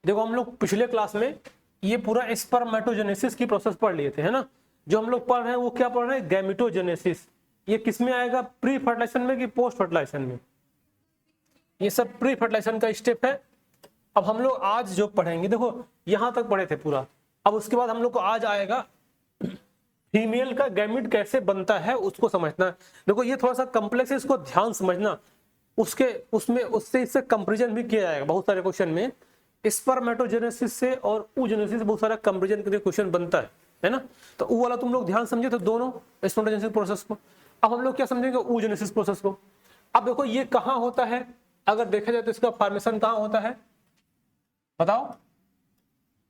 देखो हम लोग पिछले क्लास में ये पूरा स्पर्मेटोजेनेसिस की प्रोसेस पढ़ लिए थे, है ना। जो हम लोग पढ़ रहे हैं वो क्या पढ़ रहे हैं, गैमेटोजेनेसिस। ये किस में आएगा, प्री फर्टिलाइजेशन में कि पोस्ट फर्टिलाइजेशन में? ये सब प्री फर्टिलाइजेशन का स्टेप है। अब हम लोग आज जो पढ़ेंगे, देखो यहां तक पढ़े थे पूरा, अब उसके बाद हम लोग को आज आएगा फीमेल का गैमेट कैसे बनता है उसको समझना। देखो ये थोड़ा सा कॉम्प्लेक्स है, इसको ध्यान समझना। उससे इससे कंपैरिजन भी किया जाएगा बहुत सारे क्वेश्चन में। स्पर्मेटोजेनेसिस से और oogenesis से बहुत सारा कंपैरिजन के लिए क्वेश्चन बनता है ना। तो वो वाला तुम लोग ध्यान समझे तो दोनों स्पर्मेटोजेनेसिस प्रोसेस को। अब हम लोग क्या समझेंगे, oogenesis प्रोसेस को। अब देखो ये कहां होता है, अगर देखा जाए तो इसका फॉर्मेशन कहां होता है, बताओ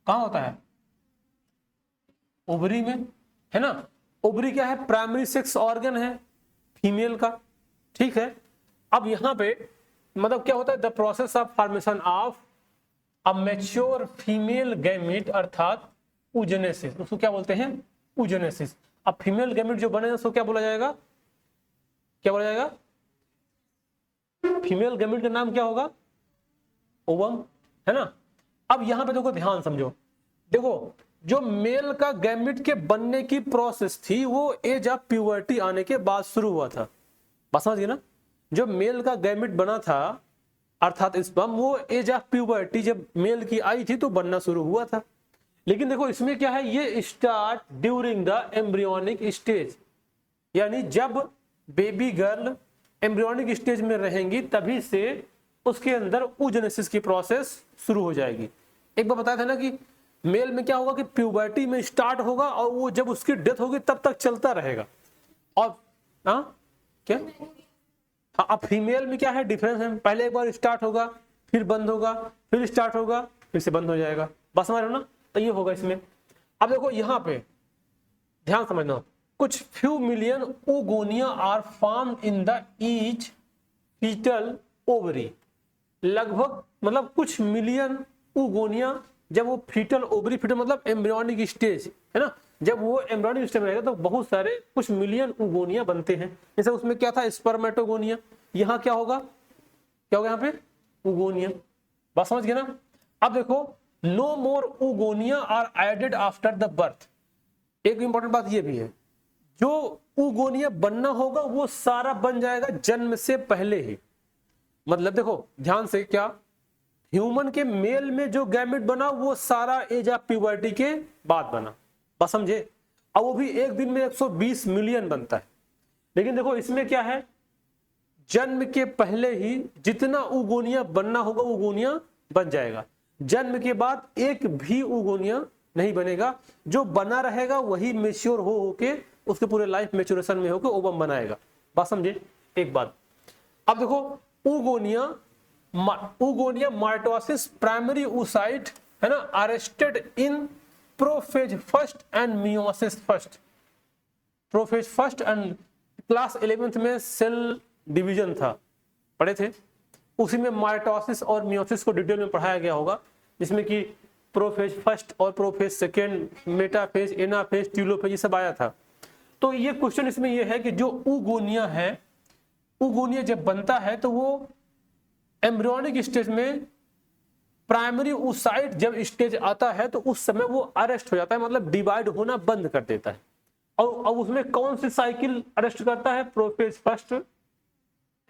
कहां होता है? ओवरी में, है ना। ओवरी क्या है, प्राइमरी सेक्स ऑर्गन है फीमेल का, ठीक है। अब यहां पे मतलब क्या होता है, the process of formation of a mature female gamete अर्थात oogenesis, उसको क्या बोलते हैं, oogenesis। अब फीमेल गैमेट जो बने उसको क्या बोला जाएगा, क्या बोला जाएगा? फीमेल गैमेट का नाम क्या होगा, ओवम, है ना। अब यहां पे देखो ध्यान समझो, देखो जो मेल का गैमेट के बनने की प्रोसेस थी वो एज ऑफ प्यूबर्टी आने के बाद शुरू हुआ था। बात समझ गए ना। जो मेल का गैमेट बना था अर्थात स्पर्म, वो एज ऑफ प्यूबर्टी जब मेल की आई थी तो बनना शुरू हुआ था। लेकिन देखो इसमें क्या है, ये start during the embryonic stage, यानी जब बेबी गर्ल एम्ब्रियोनिक स्टेज में रहेंगी तभी से उसके अंदर oogenesis की प्रोसेस शुरू हो जाएगी। एक बार बताया था ना कि मेल में क्या होगा कि प्यूबर्टी में स्टार्ट होगा और वो जब उसकी डेथ होगी तब तक चलता रहेगा। और क्या हाँ, अब फीमेल में क्या है, डिफरेंस है, पहले एक बार स्टार्ट होगा फिर बंद होगा, फिर स्टार्ट होगा फिर से बंद हो जाएगा। बस समझ रहे हो ना। तो ये होगा इसमें। अब देखो यहाँ पे ध्यान समझना, कुछ few million oogonia are formed in the each fetal ovary. लगभग मतलब कुछ मिलियन oogonia जब वो फीटल ओवरी, फीटल मतलब एम्ब्रियोनिक स्टेज, है ना, जब वो एम्ब्रियोनिक स्टेज में रहेगा तो बहुत सारे कुछ मिलियन oogonia बनते हैं। जैसे उसमें क्या था, स्पर्मेटोगोनिया, यहाँ क्या होगा, क्या होगा यहाँ पे, oogonia। बात समझ गए ना। अब देखो no more oogonia are added after the birth. एक इंपॉर्टेंट बात ये भी है, जो oogonia बनना होगा वो सारा बन जाएगा जन्म से पहले ही। मतलब देखो ध्यान से, क्या ह्यूमन के मेल में जो गैमेट बना वो सारा एज ऑफ प्यूबर्टी के बाद बना। बस समझे। अब वो भी एक दिन में 120 मिलियन बनता है। लेकिन देखो इसमें क्या है, जन्म के पहले ही जितना oogonia बनना होगा oogonia बन जाएगा। जन्म के बाद एक भी oogonia नहीं बनेगा, जो बना रहेगा वही मेच्योर हो के उसके पूरे लाइफ मेच्योरेशन में होकर ओवम बनाएगा। बात समझे। एक बात अब देखो, oogonia माइटोसिस प्राइमरी oocyte, है ना, arrested in prophase first and meiosis first. Prophase first and class 11th में सेल डिवीजन था, पढ़े थे। उसी में माइटोसिस और मियोसिस को डिटेल में पढ़ाया गया होगा, जिसमें कि प्रोफेज फर्स्ट और prophase second, metaphase, anaphase, telophase ये सब आया था। तो ये क्वेश्चन इसमें ये है कि जो oogonia है, oogonia जब बनता है तो वो एम्ब्रियोनिक स्टेज में प्राइमरी oocyte जब स्टेज आता है तो उस समय वो अरेस्ट हो जाता है, मतलब डिवाइड होना बंद कर देता है। और अब उसमें कौन सी साइकिल अरेस्ट करता है, prophase first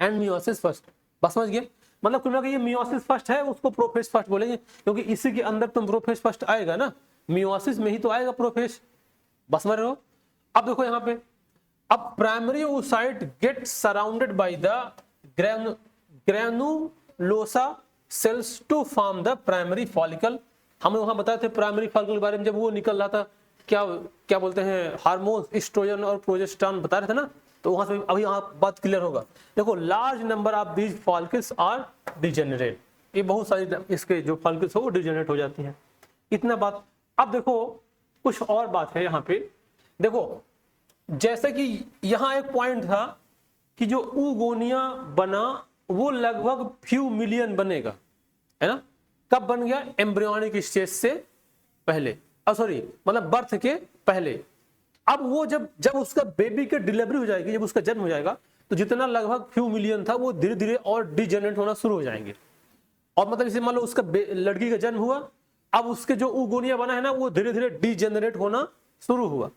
and meiosis first. बस समझ गए। मतलब क्योंकि ये मियोसिस फर्स्ट है उसको प्रोफेज फर्स्ट बोलेंगे, क्योंकि इसी के अंदर तुम प्रोफेज फर्स्ट आएगा ना, मियोसिस में ही तो आएगा प्रोफेज। बस समझ रहे हो। अब देखो यहाँ पे, अब primary oocyte get surrounded by the granulosa cells to form the primary follicle. हम वहां बताए थे प्राइमरी फॉलिकल के बारे में, जब वो निकल रहा था क्या क्या बोलते हैं, हार्मोन, एस्ट्रोजन और प्रोजेस्टेरॉन बता रहे थे ना, तो वहां से अभी यहाँ बात क्लियर होगा। देखो large number of these follicles are degenerate, ये बहुत सारी इसके जो फॉलिकल्स हो वो डिजेनरेट हो जाती हैं। इतना बात। अब देखो कुछ और बात है यहाँ पे। देखो जैसे कि यहाँ एक पॉइंट था कि जो oogonia बना वो लगभग फ्यू मिलियन बनेगा, है ना। कब बन गया, एम्ब्रियोनिक स्टेज से पहले, सॉरी मतलब बर्थ के पहले। अब वो जब उसका बेबी की डिलीवरी हो जाएगी, जब उसका जन्म हो जाएगा, तो जितना लगभग फ्यू मिलियन था वो धीरे धीरे और डिजेनरेट होना शुरू हो जाएंगे। और मतलब इसे मान लो उसका लड़की का जन्म हुआ, अब उसके जो उगोनिया बना है ना वो धीरे धीरे डिजेनरेट होना शुरू हुआ,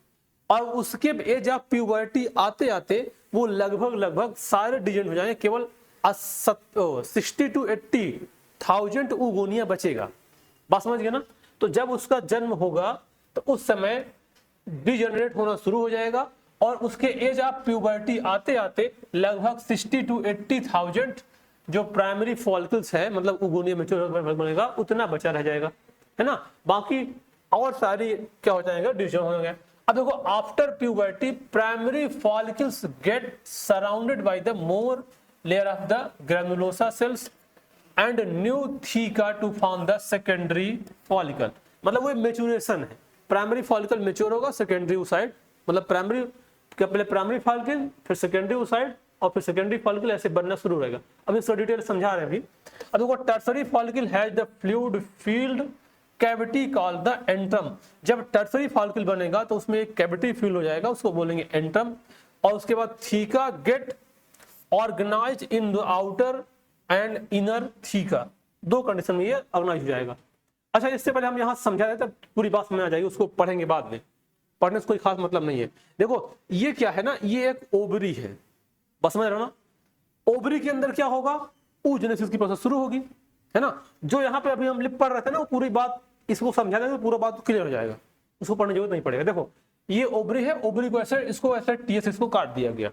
और उसके एज ऑफ प्यूबर्टी आते आते वो लगभग सारे डिजेनरेट हो जाएंगे, केवल 60 to 80,000 उगोनिया बचेगा। बात समझ गए ना। तो जब उसका जन्म होगा तो उस समय डिजेनरेट होना शुरू हो जाएगा, और उसके एज ऑफ प्यूबर्टी आते आते लगभग 60 to 80,000 जो प्राइमरी फॉलिकल्स है, मतलब उगोनिया मैच्योर बनेगा, उतना बचा रह जाएगा, है ना। बाकी और सारी क्या हो जाएगा, डिवीजन हो जाएगा। अब देखो, after puberty primary follicles get surrounded by the more layer of the granulosa cells and new theca to form the secondary follicle. मतलब वो मेचुरेशन है, प्राइमरी फॉलिकल मेच्योर होगा, सेकेंडरी ओसाइड, मतलब प्राइमरी क्या, पहले प्राइमरी फॉलिकल फिर secondary oocyte और फिर सेकेंडरी फॉलिकल ऐसे बनना शुरू रहेगा। अब इसको डिटेल समझा रहे हैं अभी। अब देखो, tertiary follicle has the fluid field cavity called the antrum. जब टर्सरी फॉलिकल बनेगा तो उसमें एक कैविटी फील हो जाएगा, उसको बोलेंगे एंट्रम। और उसके बाद theca get organize in the outer and inner theca, दो कंडीशन में ये ऑर्गेनाइज हो जाएगा। अच्छा, इससे पहले हम यहाँ समझा रहे थे, पूरी बात समझ आ जाएगी, उसको पढ़ेंगे बाद में, पढ़ने से कोई खास मतलब नहीं है। देखो ये क्या है ना, ये एक ओवरी है, बस समझ रहे हो ना। ओवरी के अंदर क्या होगा, oogenesis की प्रोसेस शुरू होगी, है ना। जो यहाँ पे अभी हम पढ़ रहे थे ना, वो पूरी बात इसको समझा देंगे, पूरा बात क्लियर हो जाएगा, उसको पढ़ने की जरूरत नहीं पड़ेगा। देखो ये ओवरी है, ओवरी को ऐसे, इसको ऐसे टीएस इसको काट दिया गया,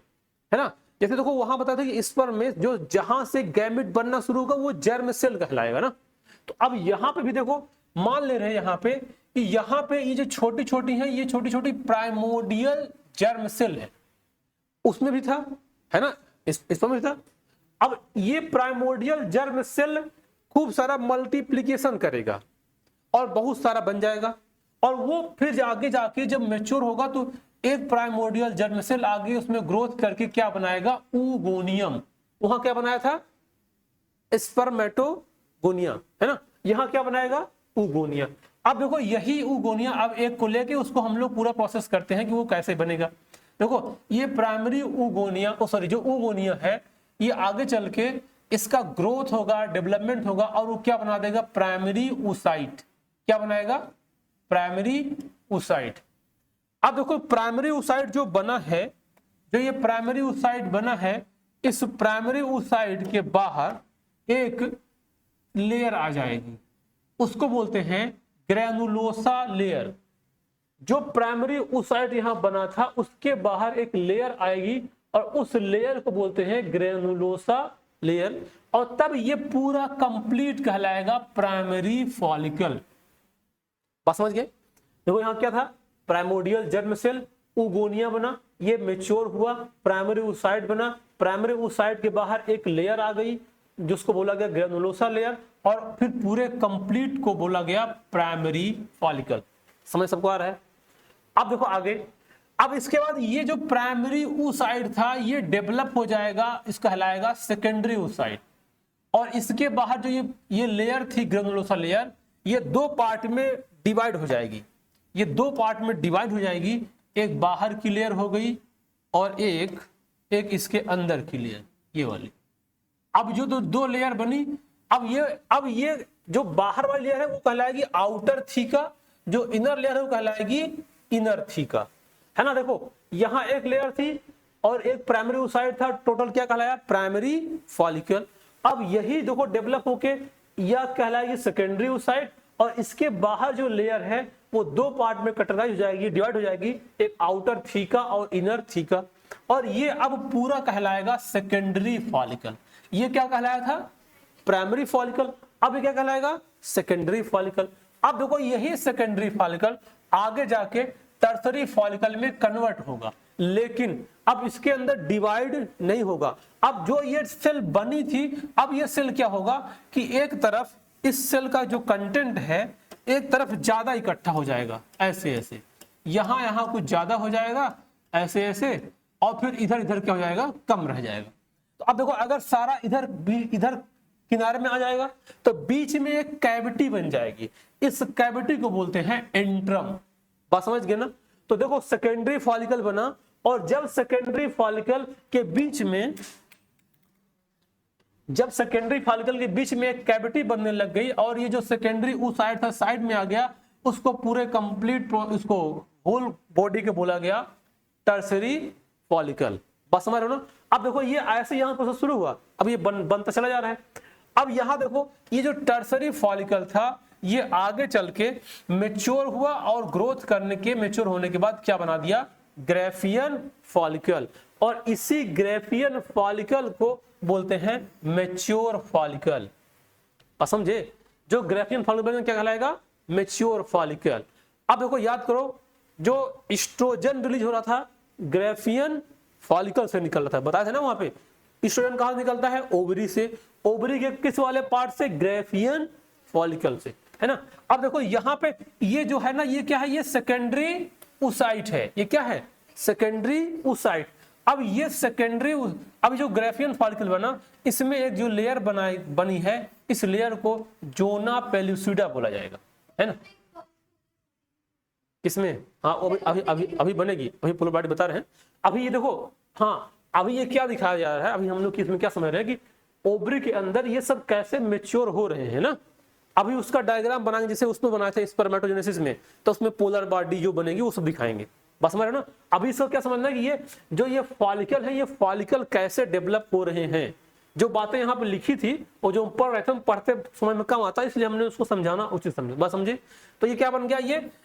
है ना। जैसे देखो वहां बताया था कि स्पर्म में जो जहां से गैमेट बनना शुरू होगा वो जर्म सेल कहलाएगा ना। तो अब यहाँ पे भी देखो, मान ले रहे हैं यहाँ पे कि यहाँ पे ये जो छोटी छोटी है, ये छोटी छोटी प्राइमोडियल जर्म सेल है, उसमें भी था, है ना, इसमें भी था। अब ये प्राइमोडियल जर्म सेल खूब सारा मल्टीप्लीकेशन करेगा और बहुत सारा बन जाएगा, और वो फिर आगे जाके जब मैच्योर होगा तो एक प्राइमोडियल जर्म सेल आगे उसमें ग्रोथ करके क्या बनाएगा, ऊगोनियम। वहां क्या बनाया था, स्पर्मेटोगोनिया, है ना। यहां क्या बनाएगा, ऊगोनिया। अब देखो यही ऊगोनिया, अब एक को लेके उसको हम लोग पूरा प्रोसेस करते हैं कि वो कैसे बनेगा। देखो ये प्राइमरी ऊगोनिया, सॉरी जो ऊगोनिया है, ये आगे चल के इसका ग्रोथ होगा, डेवलपमेंट होगा, और वो क्या बना देगा, प्राइमरी oocyte। क्या बनाएगा, प्राइमरी oocyte। अब देखो प्राइमरी oocyte जो बना है, जो ये प्राइमरी oocyte बना है, इस प्राइमरी oocyte के बाहर एक लेयर आ जाएगी, उसको बोलते हैं ग्रैनुलोसा लेयर। जो प्राइमरी oocyte यहां बना था उसके बाहर एक लेयर आएगी, और उस लेयर को बोलते हैं ग्रैनुलोसा लेयर, और तब ये पूरा कंप्लीट कहलाएगा प्राइमरी फॉलिकल। बात समझ गए। देखो यहां क्या था, प्राइमोडियल जर्म सेल, ऊगोनिया बना, ये मैच्योर हुआ, प्राइमरी oocyte बना, प्राइमरी oocyte के बाहर एक लेयर आ गई जिसको बोला गया ग्रैनुलोसा लेयर, और फिर पूरे कंप्लीट को बोला गया प्राइमरी फॉलिकल। समझ सबको आ रहा है। अब देखो आगे, अब इसके बाद ये जो प्राइमरी oocyte था ये डेवलप हो जाएगा, इसका कहलाएगा सेकेंडरी oocyte। और इसके बाहर जो ये लेयर थी ग्रैनुलोसा लेयर, ये दो पार्ट में डिवाइड हो जाएगी, ये दो पार्ट में डिवाइड हो जाएगी, एक बाहर की लेयर हो गई और एक इसके अंदर की लेयर, ये वाली। अब जो दो लेयर बनी, अब ये जो बाहर वाली लेयर है वो कहलाएगी आउटर थीका, जो इनर लेयर है वो कहलाएगी इनर थीका, है ना। देखो यहां एक लेयर थी और एक प्राइमरी oocyte था, टोटल क्या कहलाया, प्राइमरी फॉलिकल। अब यही देखो डेवलप होके यह कहलाएगी सेकेंडरी oocyte, और इसके बाहर जो लेयर है वो दो पार्ट में कटराइज हो जाएगी, डिवाइड हो जाएगी, एक आउटर थीका और इनर थीका, और ये अब पूरा कहलाएगा सेकेंडरी फॉलिकल। ये क्या कहलाया था, प्राइमरी फॉलिकल, अब ये क्या कहलाएगा, सेकेंडरी फॉलिकल। अब देखो यही सेकेंडरी फॉलिकल आगे जाके टर्सरी फॉलिकल में कन्वर्ट होगा, लेकिन अब इसके अंदर डिवाइड नहीं होगा। अब जो ये सेल बनी थी, अब ये सेल क्या होगा कि एक तरफ इस सेल का जो कंटेंट है एक तरफ ज्यादा इकट्ठा हो जाएगा, ऐसे ऐसे, यहां कुछ ज्यादा हो जाएगा, ऐसे ऐसे, और फिर इधर इधर क्या हो जाएगा, कम रह जाएगा। तो अब देखो अगर सारा इधर किनारे में आ जाएगा तो बीच में एक कैविटी बन जाएगी, इस कैविटी को बोलते हैं एंट्रम। बात समझ गए ना। तो देखो सेकेंडरी फॉलिकल बना, और जब सेकेंडरी फॉलिकल के बीच में जब सेकेंडरी फॉलिकल के बीच में एक कैविटी बनने लग गई और ये जो सेकेंडरी oocyte था साइड में आ गया, उसको पूरे कंप्लीट इसको होल बॉडी के बोला गया टर्सरी फॉलिकल। बस समझ रहे हो ना। अब देखो ये ऐसे यहाँ प्रोसेस शुरू हुआ, अब ये बनता चला जा रहा है। अब यहाँ देखो ये जो टर्सरी फॉलिकल था ये आगे चल के मेच्योर हुआ और ग्रोथ करने के मेच्योर होने के बाद क्या बना दिया, ग्रेफियन फॉलिकल। और इसी ग्रेफियन फॉलिकल को बोलते हैं मेच्योर फॉलिकल। समझे, जो ग्रेफियन फॉलिकल क्या कहलाएगा, मेच्योर फॉलिकल। अब देखो याद करो, जो एस्ट्रोजन रिलीज हो रहा था ग्रेफियन फॉलिकल से निकल रहा था, बताया था ना वहां पे। एस्ट्रोजन कहां से निकलता है, ओवरी से। ओवरी के किस वाले पार्ट से, ग्रेफियन फॉलिकल से, है ना। अब देखो यहाँ पे ये जो है ना, ये क्या है, ये सेकेंडरी oocyte है। ये क्या है, सेकेंडरी oocyte। अब ये सेकेंडरी, अब जो ग्रेफियन फॉलिकल बना, इसमें एक जो लेयर बनी है, इस लेयर को जोना पेलुसिडा बोला जाएगा, है ना। किसमें, हाँ अभी अभी अभी बनेगी, अभी पोलर बॉडी बता रहे हैं। अभी ये देखो, हाँ अभी ये क्या दिखाया जा रहा है, अभी हम लोग इसमें क्या समझ रहे हैं कि ओवरी के अंदर ये सब कैसे मेच्योर हो रहे हैं ना। अभी उसका डायग्राम बनाएंगे, जैसे उसमें बनाया था स्पर्मेटोजेनेसिस में, तो उसमें पोलर बॉडी जो बनेगी वो सब दिखाएंगे। बस समझ रहे ना। अभी इसको क्या समझना है कि ये जो ये फॉलिकल है, ये फॉलिकल कैसे डेवलप हो रहे हैं। जो बातें यहाँ पे लिखी थी और जो पढ़ रहे थे, हम पढ़ते समझ में कम आता, इसलिए हमने उसको समझाना उचित समझे। बस समझे। तो ये क्या बन गया,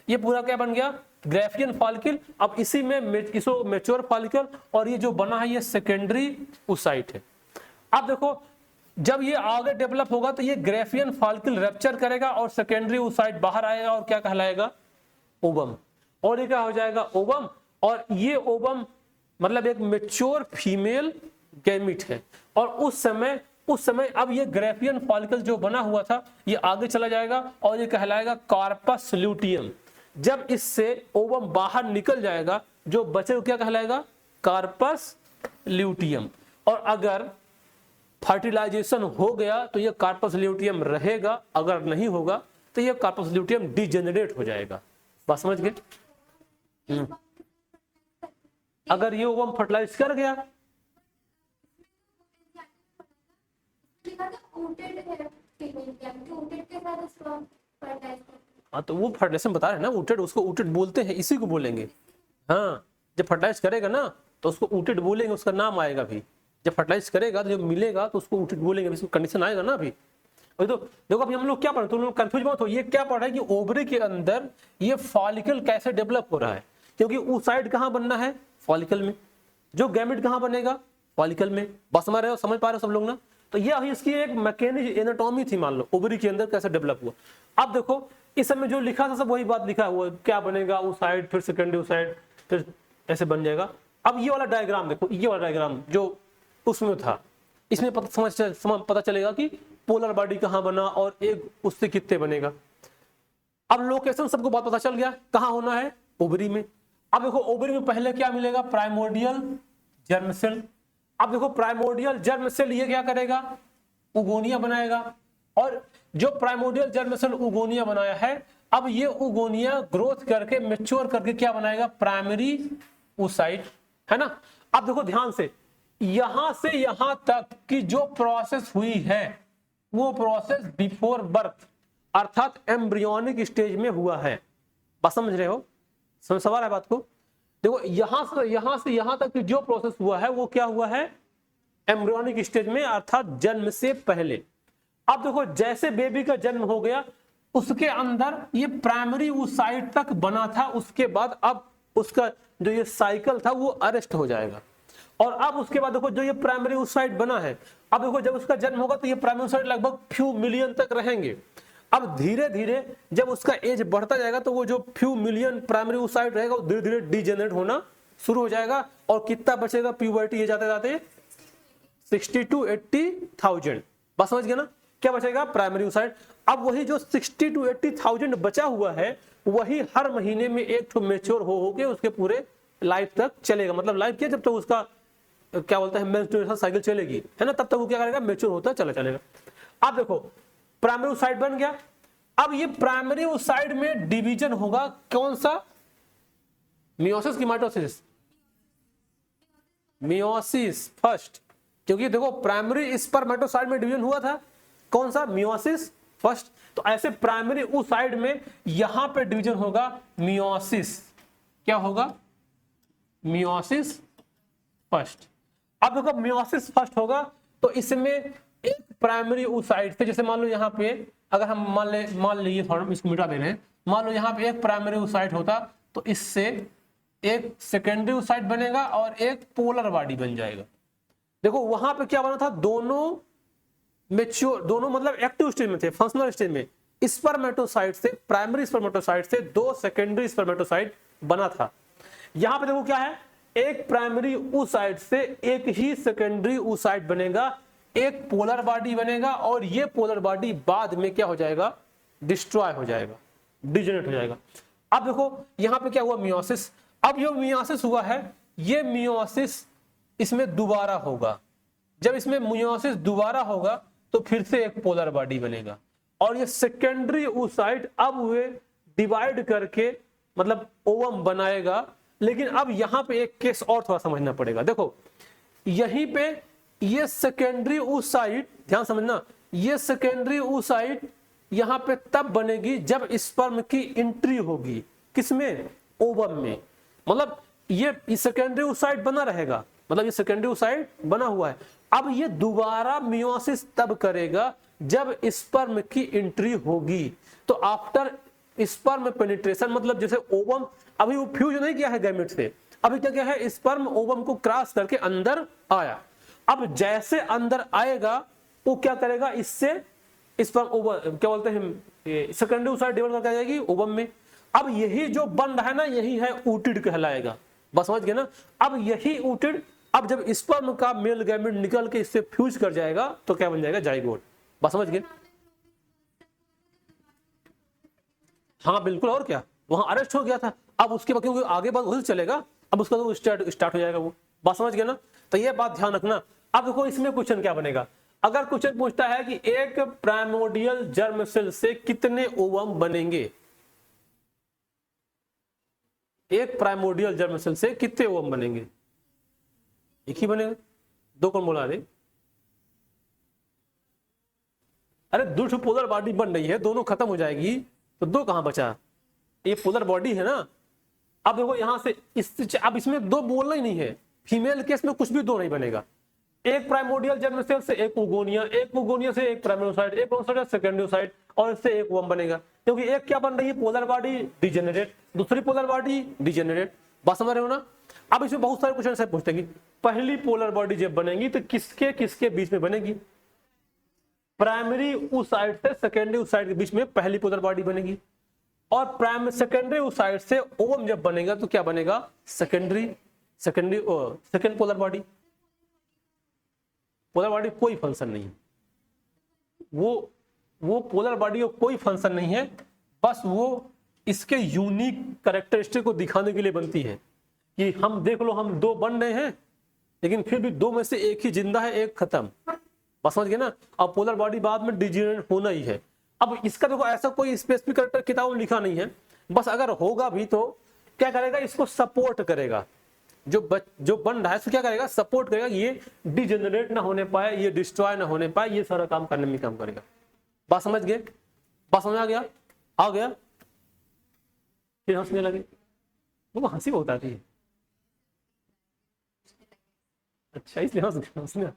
ये पूरा क्या बन गया, ग्रेफियन फॉलिकल। अब इसी में इसको मेच्योर फॉलिकल, और ये जो बना है ये सेकेंडरी oocyte है। अब देखो जब ये आगे डेवलप होगा तो ये ग्रेफियन फॉलिकल रैप्चर करेगा और सेकेंडरी oocyte बाहर आएगा और क्या कहलाएगा, ओवम। और ये क्या हो जाएगा, ओवम। और ये ओवम मतलब एक मेच्योर फीमेल गैमिट है। और उस समय अब ये ग्रेफियन फॉलिकल जो बना हुआ था ये आगे चला जाएगा और ये कहलाएगा कार्पस ल्यूटियम। जब इससे ओवम बाहर निकल जाएगा, जो बचे क्या कहलाएगा, कार्पस ल्यूटियम। और अगर फर्टिलाइजेशन हो गया तो ये कार्पस ल्यूटियम रहेगा, अगर नहीं होगा तो ये कार्पस ल्यूटियम डिजेनरेट हो जाएगा। बात समझ गए। अगर ये ओवम फर्टिलाइज कर गया, हाँ तो वो फर्टिलाइजेशन बता रहे हैं ना, ऊटेड, उसको ऊटेड बोलते हैं, इसी को बोलेंगे। हाँ जब फर्टिलाइज करेगा ना तो उसको ऊटेड बोलेंगे, उसका नाम आएगा भी। जब फर्टिलाइज करेगा तो जब मिलेगा तो उसको ऊटेड बोलेंगे, इसको कंडीशन आएगा ना अभी। तो देखो अभी हम लोग क्या पढ़ रहे हैं, तुम लोग कंफ्यूज मत हो। ये क्या पढ़ रहे हैं कि ओवरी के अंदर ये फॉलिकल कैसे डेवलप हो रहा है, क्योंकि oocyte कहाँ बनना है, फॉलिकल में। जो गैमेट कहाँ बनेगा, फॉलिकल में। बस समझ रहे हो, समझ पा रहे हो सब लोग ना। तो ये अभी इसकी एक मैकेनिज्म, एनाटॉमी थी, मान लो ओवरी के अंदर कैसे डेवलप हुआ। अब देखो इस समय जो लिखा था सब वही बात लिखा हुआ, क्या बनेगा, oocyte फिर सेकेंडरी oocyte फिर ऐसे बन जाएगा। अब ये वाला डायग्राम देखो, ये वाला डायग्राम जो उसमें था, इसमें पता चलेगा कि पोलर बॉडी कहाँ बना और एक उससे कितने बनेगा। अब लोकेशन सबको बात पता चल गया, कहाँ होना है, ओवरी में। अब देखो ओवरी में पहले क्या मिलेगा, प्राइमोर्डियल जर्म सेल। अब देखो प्राइमोर्डियल जर्म सेल ये क्या करेगा, उगोनिया बनाएगा। और जो प्राइमोर्डियल जर्म सेल उगोनिया बनाया है, अब ये उगोनिया ग्रोथ करके मेच्योर करके क्या बनाएगा, प्राइमरी oocyte, है ना। अब देखो ध्यान से, यहां से यहां तक की जो प्रोसेस हुई है वो प्रोसेस बिफोर बर्थ अर्थात एम्ब्रियोनिक स्टेज में हुआ है। बस समझ रहे हो, समझ सवाल है बात को। देखो यहां से यहां तक की जो प्रोसेस हुआ है वो क्या हुआ है, एम्ब्रियोनिक स्टेज में अर्थात जन्म से पहले। अब देखो जैसे बेबी का जन्म हो गया उसके अंदर ये प्राइमरी oocyte तक बना था, उसके बाद अब उसका जो ये साइकिल था वो अरेस्ट हो जाएगा। और अब उसके बाद देखो जो ये प्राइमरी oocyte बना है, अब देखो जब उसका जन्म होगा तो ये प्राइमरी oocyte लगभग फ्यू मिलियन तक रहेंगे। अब धीरे धीरे जब उसका एज बढ़ता जाएगा तो वो जो फ्यू मिलियन प्राइमरी oocyte रहेगा वो धीरे धीरे डिजेनरेट होना शुरू हो जाएगा। और कितना बचेगा प्यूबर्टी, ये जाते जाते 60 to 80,000। बस समझ गए ना, क्या बचेगा, प्राइमरी oocyte। अब वही जो 60 to 80,000 बचा हुआ है वही हर महीने में एक तो मेच्योर हो के उसके पूरे लाइफ तक चलेगा। मतलब लाइफ क्या, जब तक उसका क्या बोलते हैं मेंस्ट्रुएशन साइकिल चलेगी, है ना, तब तक वो क्या करेगा, मेच्योर होता चलेगा। अब देखो प्राइमरी oocyte बन गया। अब ये प्राइमरी oocyte में डिवीजन होगा, कौन सा, मियोसिस की माइटोसिस, मियोसिस फर्स्ट। क्योंकि देखो प्राइमरी स्पर्मेटोसाइट में डिवीजन हुआ था, कौन सा, मियोसिस फर्स्ट, तो ऐसे प्राइमरी oocyte में यहां पे डिवीजन होगा मियोसिस, क्या होगा, मियोसिस फर्स्ट। अब देखो मियोसिस फर्स्ट होगा तो इसमें एक प्राइमरी oocyte से, जैसे मान लो यहाँ पे अगर हम मान लीजिए फॉर्म इसको मिटा दे रहे हैं, मान लो यहाँ पे एक प्राइमरी oocyte होता तो इससे एक सेकेंडरी oocyte बनेगा और एक पोलर बॉडी बन जाएगा। देखो वहां पे क्या बना था, दोनों मेच्योर, दोनों मतलब एक्टिव स्टेज में थे, फंक्शनल स्टेज में, स्पर्मेटोसाइट से, प्राइमरी स्पर्मेटोसाइट से दो सेकेंडरी स्पर्मेटोसाइट बना था। यहां पे देखो क्या है, एक प्राइमरी oocyte से एक ही सेकेंडरी oocyte बनेगा, एक पोलर बॉडी बनेगा और ये पोलर बॉडी बाद में क्या हो जाएगा, डिस्ट्रॉय हो जाएगा, डिजेनरेट हो जाएगा। अब देखो यहां पे क्या हुआ, मियोसिस। अब ये मियोसिस हुआ है, ये मियोसिस इसमें दोबारा होगा, जब इसमें मियोसिस दोबारा होगा तो फिर से एक पोलर बॉडी बनेगा और ये सेकेंडरी oocyte अब वे डिवाइड करके मतलब ओवम बनाएगा। लेकिन अब यहां पे एक केस और थोड़ा समझना पड़ेगा। देखो यहीं पे ये सेकेंडरी oocyte, ध्यान समझना, ये सेकेंडरी oocyte यहां पे तब बनेगी जब स्पर्म की एंट्री होगी, किसमें, ओवम में। मतलब ये सेकेंडरी oocyte बना रहेगा, मतलब ये सेकेंडरी oocyte बना हुआ है। अब ये दोबारा मियोसिस तब करेगा जब स्पर्म की एंट्री होगी। तो आफ्टर स्पर्म पेनिट्रेशन, मतलब जैसे ओवम अभी वो फ्यूज नहीं किया है गैमेट से, अभी क्या है, स्पर्म ओवम को क्रॉस करके अंदर आया। अब जैसे अंदर आएगा वो क्या करेगा, इससे स्पर्म ओवम क्या बोलते हैं, सेकेंडरी oocyte डेवलप करके आ जाएगी ओवम में। अब यही जो बन रहा है ना, यही है ऊटिड कहलाएगा, बस समझ गए ना। अब यही ऊटिड, अब जब स्पर्म का मेल गैमेट निकल के इससे फ्यूज कर जाएगा तो क्या बन जाएगा, जाइगोट, बस समझ गए। हाँ बिल्कुल, और क्या, वहां अरेस्ट हो गया था, अब उसके बाद क्योंकि आगे बाद वही चलेगा, अब उसका तो स्टार्ट हो जाएगा वो, बात समझ गए ना। तो ये बात ध्यान रखना। अब देखो इसमें क्वेश्चन क्या बनेगा, अगर क्वेश्चन पूछता है कि एक प्राइमोर्डियल जर्म सेल से कितने ओवम बनेंगे, एक प्राइमोर्डियल जर्म सेल से कितने ओवम बनेंगे, एक ही बनेगा, दो कौन बोला, अरे दो पोलर बॉडी बन रही है, दोनों खत्म हो जाएगी तो दो कहां बचा, ये पोलर बॉडी है ना। अब देखो यहां से अब इसमें दो बोलना ही नहीं है, फीमेल केस में कुछ भी दो नहीं बनेगा, एक प्राइमोर्डियल जर्म सेल से एक ओगोनिया से एक प्राइमरी oocyte, एक oocyte सेकेंडरी oocyte और इससे एक ओवम बनेगा, क्योंकि एक क्या बन रही है, पोलर बॉडी डिजेनरेट, दूसरी पोलर बॉडी डिजेनरेट, बात समझ रहे हो ना। अब इसमें बहुत सारे क्वेश्चन से पूछते हैं कि पहली पोलर बॉडी जब बनेगी तो किसके किसके बीच में बनेगी, प्राइमरी oocyte से सेकेंडरी oocyte के बीच में पहली पोलर बॉडी बनेगी, और प्राइमरी सेकेंडरी oocyte से ओवम जब बनेगा तो क्या बनेगा, second polar body. Polar body कोई फंक्शन नहीं है, वो पोलर बॉडी का कोई फंक्शन नहीं है, बस वो इसके यूनिक कैरेक्टरिस्टिक को दिखाने के लिए बनती है कि हम देख लो हम दो बन रहे हैं लेकिन फिर भी दो में से एक ही जिंदा है, एक खत्म, बस समझ गए ना। अब पोलर बॉडी बाद में डिजेनरेट होना ही है। अब इसका देखो ऐसा कोई स्पेसिफिक कैरेक्टर किताब में लिखा नहीं है, बस अगर होगा भी तो क्या करेगा, इसको सपोर्ट करेगा, जो बन रहा है उसको क्या करेगा, सपोर्ट करेगा, ये डिजेनरेट ना होने पाए, ये डिस्ट्रॉय ना होने पाए, ये सारा काम करने में काम करेगा, बात समझ गए, बात समझ आ गया। फिर हंसने लगे, वो हंसी बहुत आती है, अच्छा इसलिए हंसने,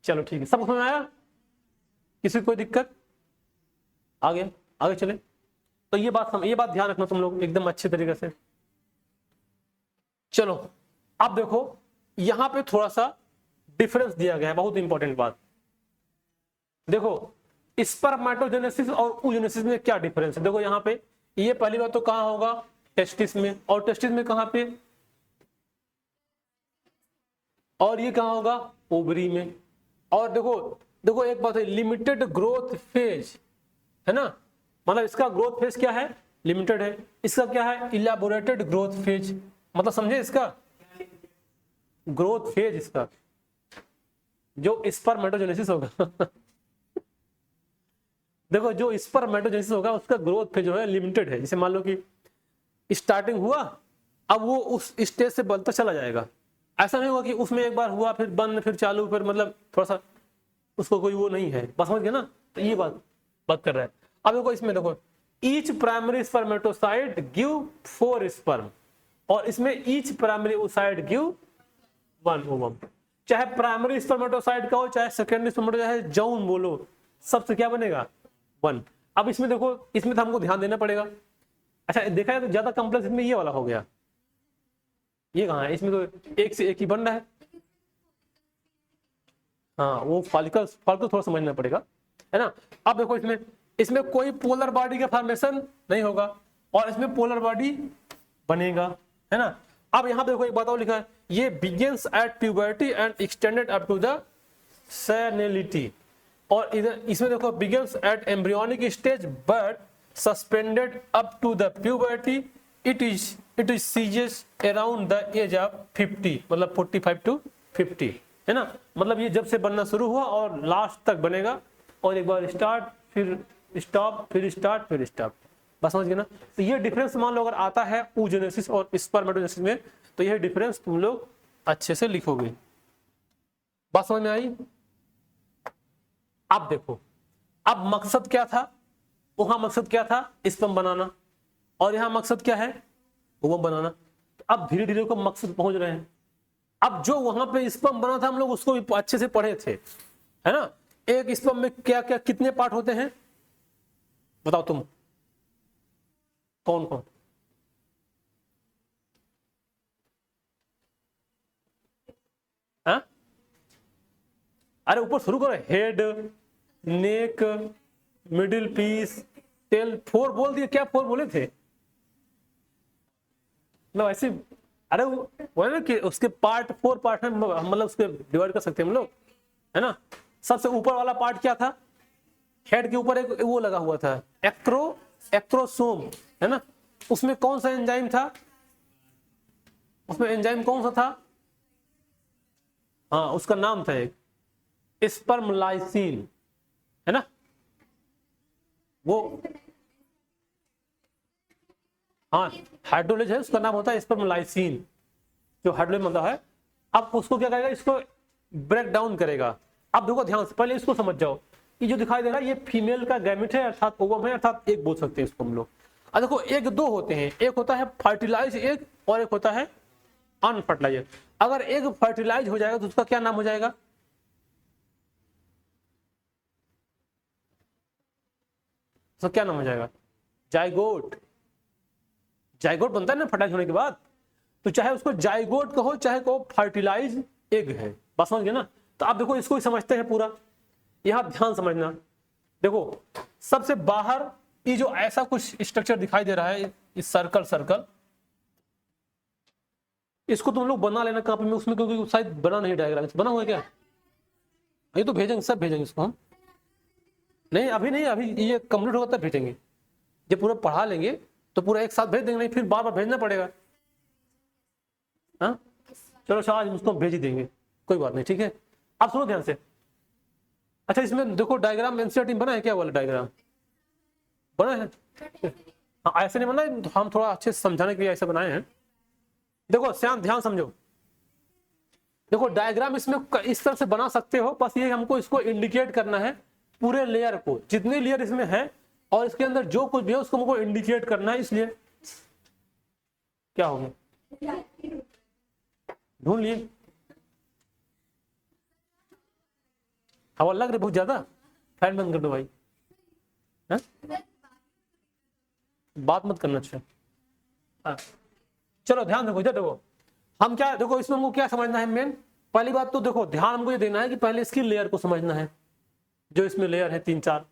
चलो ठीक है, सब समझ आया, किसी को कोई दिक्कत, आ गया, आगे चले। तो ये बात ध्यान रखना तुम लोग एकदम अच्छे तरीके से। चलो अब देखो यहां पे थोड़ा सा डिफरेंस दिया गया है, बहुत इंपॉर्टेंट बात। देखो स्पर्मेटोजेनेसिस और oogenesis में क्या डिफरेंस है, देखो यहां पे ये पहली बात तो कहां होगा, टेस्टिस में, और टेस्टिस में कहां पे, और ये कहां होगा, ओवरी में। और देखो एक बात है, लिमिटेड ग्रोथ फेज है ना, मतलब इसका ग्रोथ फेज क्या है, लिमिटेड है, इसका क्या है, इलैबोरेटेड ग्रोथ फेज, मतलब समझे इसका ग्रोथ फेज, इसका जो स्पर्मेटोजेनेसिस होगा देखो जो स्पर्मेटोजेनेसिस होगा उसका ग्रोथ फेज जो है लिमिटेड है। जैसे मान लो कि स्टार्टिंग हुआ, अब वो उस स्टेज से बढ़ता चला जाएगा, ऐसा नहीं होगा कि उसमें एक बार हुआ फिर बंद फिर चालू फिर मतलब थोड़ा सा उसको कोई वो नहीं है, बस समझ गए ना। तो ये बात कर रहा है। अब देखो इसमें देखो each primary spermatocyte give 4 sperm और इसमें each primary oocyte give 1 ovum. चाहे प्राइमरी स्पर्मेटोसाइट का हो चाहे सेकेंडरी स्पर्मेटोसाइट, चाहे जौन बोलो, सबसे क्या बनेगा 1। अब इसमें देखो इसमें तो हमको ध्यान देना पड़ेगा। अच्छा देखा है तो ज्यादा कॉम्प्लेक्स इसमें ये वाला हो गया, ये कहाँ है, इसमें तो एक से एक ही बन रहा है। हाँ वो फॉलिकल थोड़ा समझना पड़ेगा, है ना। अब देखो इसमें कोई पोलर बॉडी का फॉर्मेशन नहीं होगा और इसमें पोलर बॉडी बनेगा, है ना। अब यहाँ पे देखो एक बात और लिखा है, ये begins at puberty and extended up to the senility. और इधर इसमें देखो begins at embryonic stage but suspended up to the puberty, it is ceases around the age of 50, मतलब 45 to 50, है ना। मतलब ये जब से बनना शुरू हुआ और लास्ट तक बनेगा, और एक बार स्टार्ट फिर स्टॉप फिर स्टार्ट फिर स्टॉप, बस समझ गए ना। तो ये डिफरेंस मान लो अगर आता है oogenesis और स्पर्मेटोजेनेसिस में, तो यह डिफरेंस तुम लोग अच्छे से लिखोगे। बात समझ में आई। अब देखो अब मकसद क्या था, वहां मकसद क्या था स्पर्म बनाना, और यहाँ मकसद क्या है ओवम बनाना। अब धीरे धीरे को मकसद पहुंच रहे हैं। अब जो वहां पे स्पर्म बना था हम लोग उसको भी अच्छे से पढ़े थे, है ना। एक स्पर्म में क्या क्या कितने पार्ट होते हैं बताओ तुम, कौन कौन। हाँ अरे ऊपर शुरू करो, head neck middle piece tail, 4 बोल दिए, क्या 4 बोले थे, मतलब ऐसे। अरे वो है ना कि उसके पार्ट 4 पार्ट है, मतलब उसके डिवाइड कर सकते हैं हम लोग, है ना। सबसे ऊपर वाला पार्ट क्या था, हेड के ऊपर एक वो लगा हुआ था एक्रोसोम, है ना। उसमें कौन सा एंजाइम था, उसमें एंजाइम कौन सा था, हाँ उसका नाम था एक स्पर्म लाइसिन, है ना। वो हाँ हाइड्रोलेज है, उसका नाम होता है स्पर्म लाइसिन, जो हाइड्रोलेज मतलब है। अब उसको क्या करेगा, इसको ब्रेक डाउन करेगा। अब देखो ध्यान से पहले इसको समझ जाओ, ये जो दिखाई दे रहा है ये फीमेल का गैमेट है, अर्थात ओवम है, अर्थात एक बोल सकते हैं इसको हम लोग। अब देखो एक दो होते हैं, एक होता है फर्टिलाइज एग और एक होता है अनफर्टिलाइज। अगर एग फर्टिलाइज हो जाएगा तो उसका क्या नाम हो जाएगा, उसका क्या नाम हो जाएगा, जाइगोट। जाइगोट बनता है ना फर्टाइज होने के बाद, तो चाहे उसको जाइगोट कहो चाहे कहो फर्टिलाइज एग है, बस समझ गए ना। तो आप देखो इसको ही समझते हैं पूरा, यहां ध्यान समझना। देखो सबसे बाहर ये जो ऐसा कुछ स्ट्रक्चर दिखाई दे रहा है, इस सर्कल, इसको तुम लोग बना लेना कॉपी में, उसमें क्योंकि शायद बना नहीं डायग्राम, बना हुआ है क्या, ये तो भेजेंगे, सब भेजेंगे इसको हम, नहीं अभी ये कंप्लीट होगा तब भेजेंगे। जब पूरा पढ़ा लेंगे तो पूरा एक साथ भेज देंगे, नहीं फिर बार बार भेजना पड़ेगा। हाँ चलो शाह आज उसको भेज ही देंगे, कोई बात नहीं, ठीक है। अब सुनो ध्यान से। अच्छा इसमें देखो डायग्राम एनसीईआरटी में बना है क्या, वाला डायग्राम बना है, हाँ ऐसे नहीं बना है, तो हम थोड़ा अच्छे से समझाने के लिए ऐसे बनाए हैं। देखो श्याम ध्यान समझो, देखो डायग्राम इसमें इस तरह से बना सकते हो, बस ये हमको इसको इंडिकेट करना है पूरे लेयर को, जितने लेयर इसमें है और इसके अंदर जो कुछ भी है उसको हमको इंडिकेट करना है। इसलिए क्या हो गया, ढूंढ लिए, हवा लग रही बहुत ज्यादा, फैन बंद कर दो भाई, है? बात मत करना। अच्छा चलो ध्यान देखो, इधर देखो हम क्या, देखो इसमें हमको क्या समझना है मेन, पहली बात तो देखो ध्यान हमको ये देना है कि पहले इसकी लेयर को समझना है, जो इसमें लेयर है 3-4,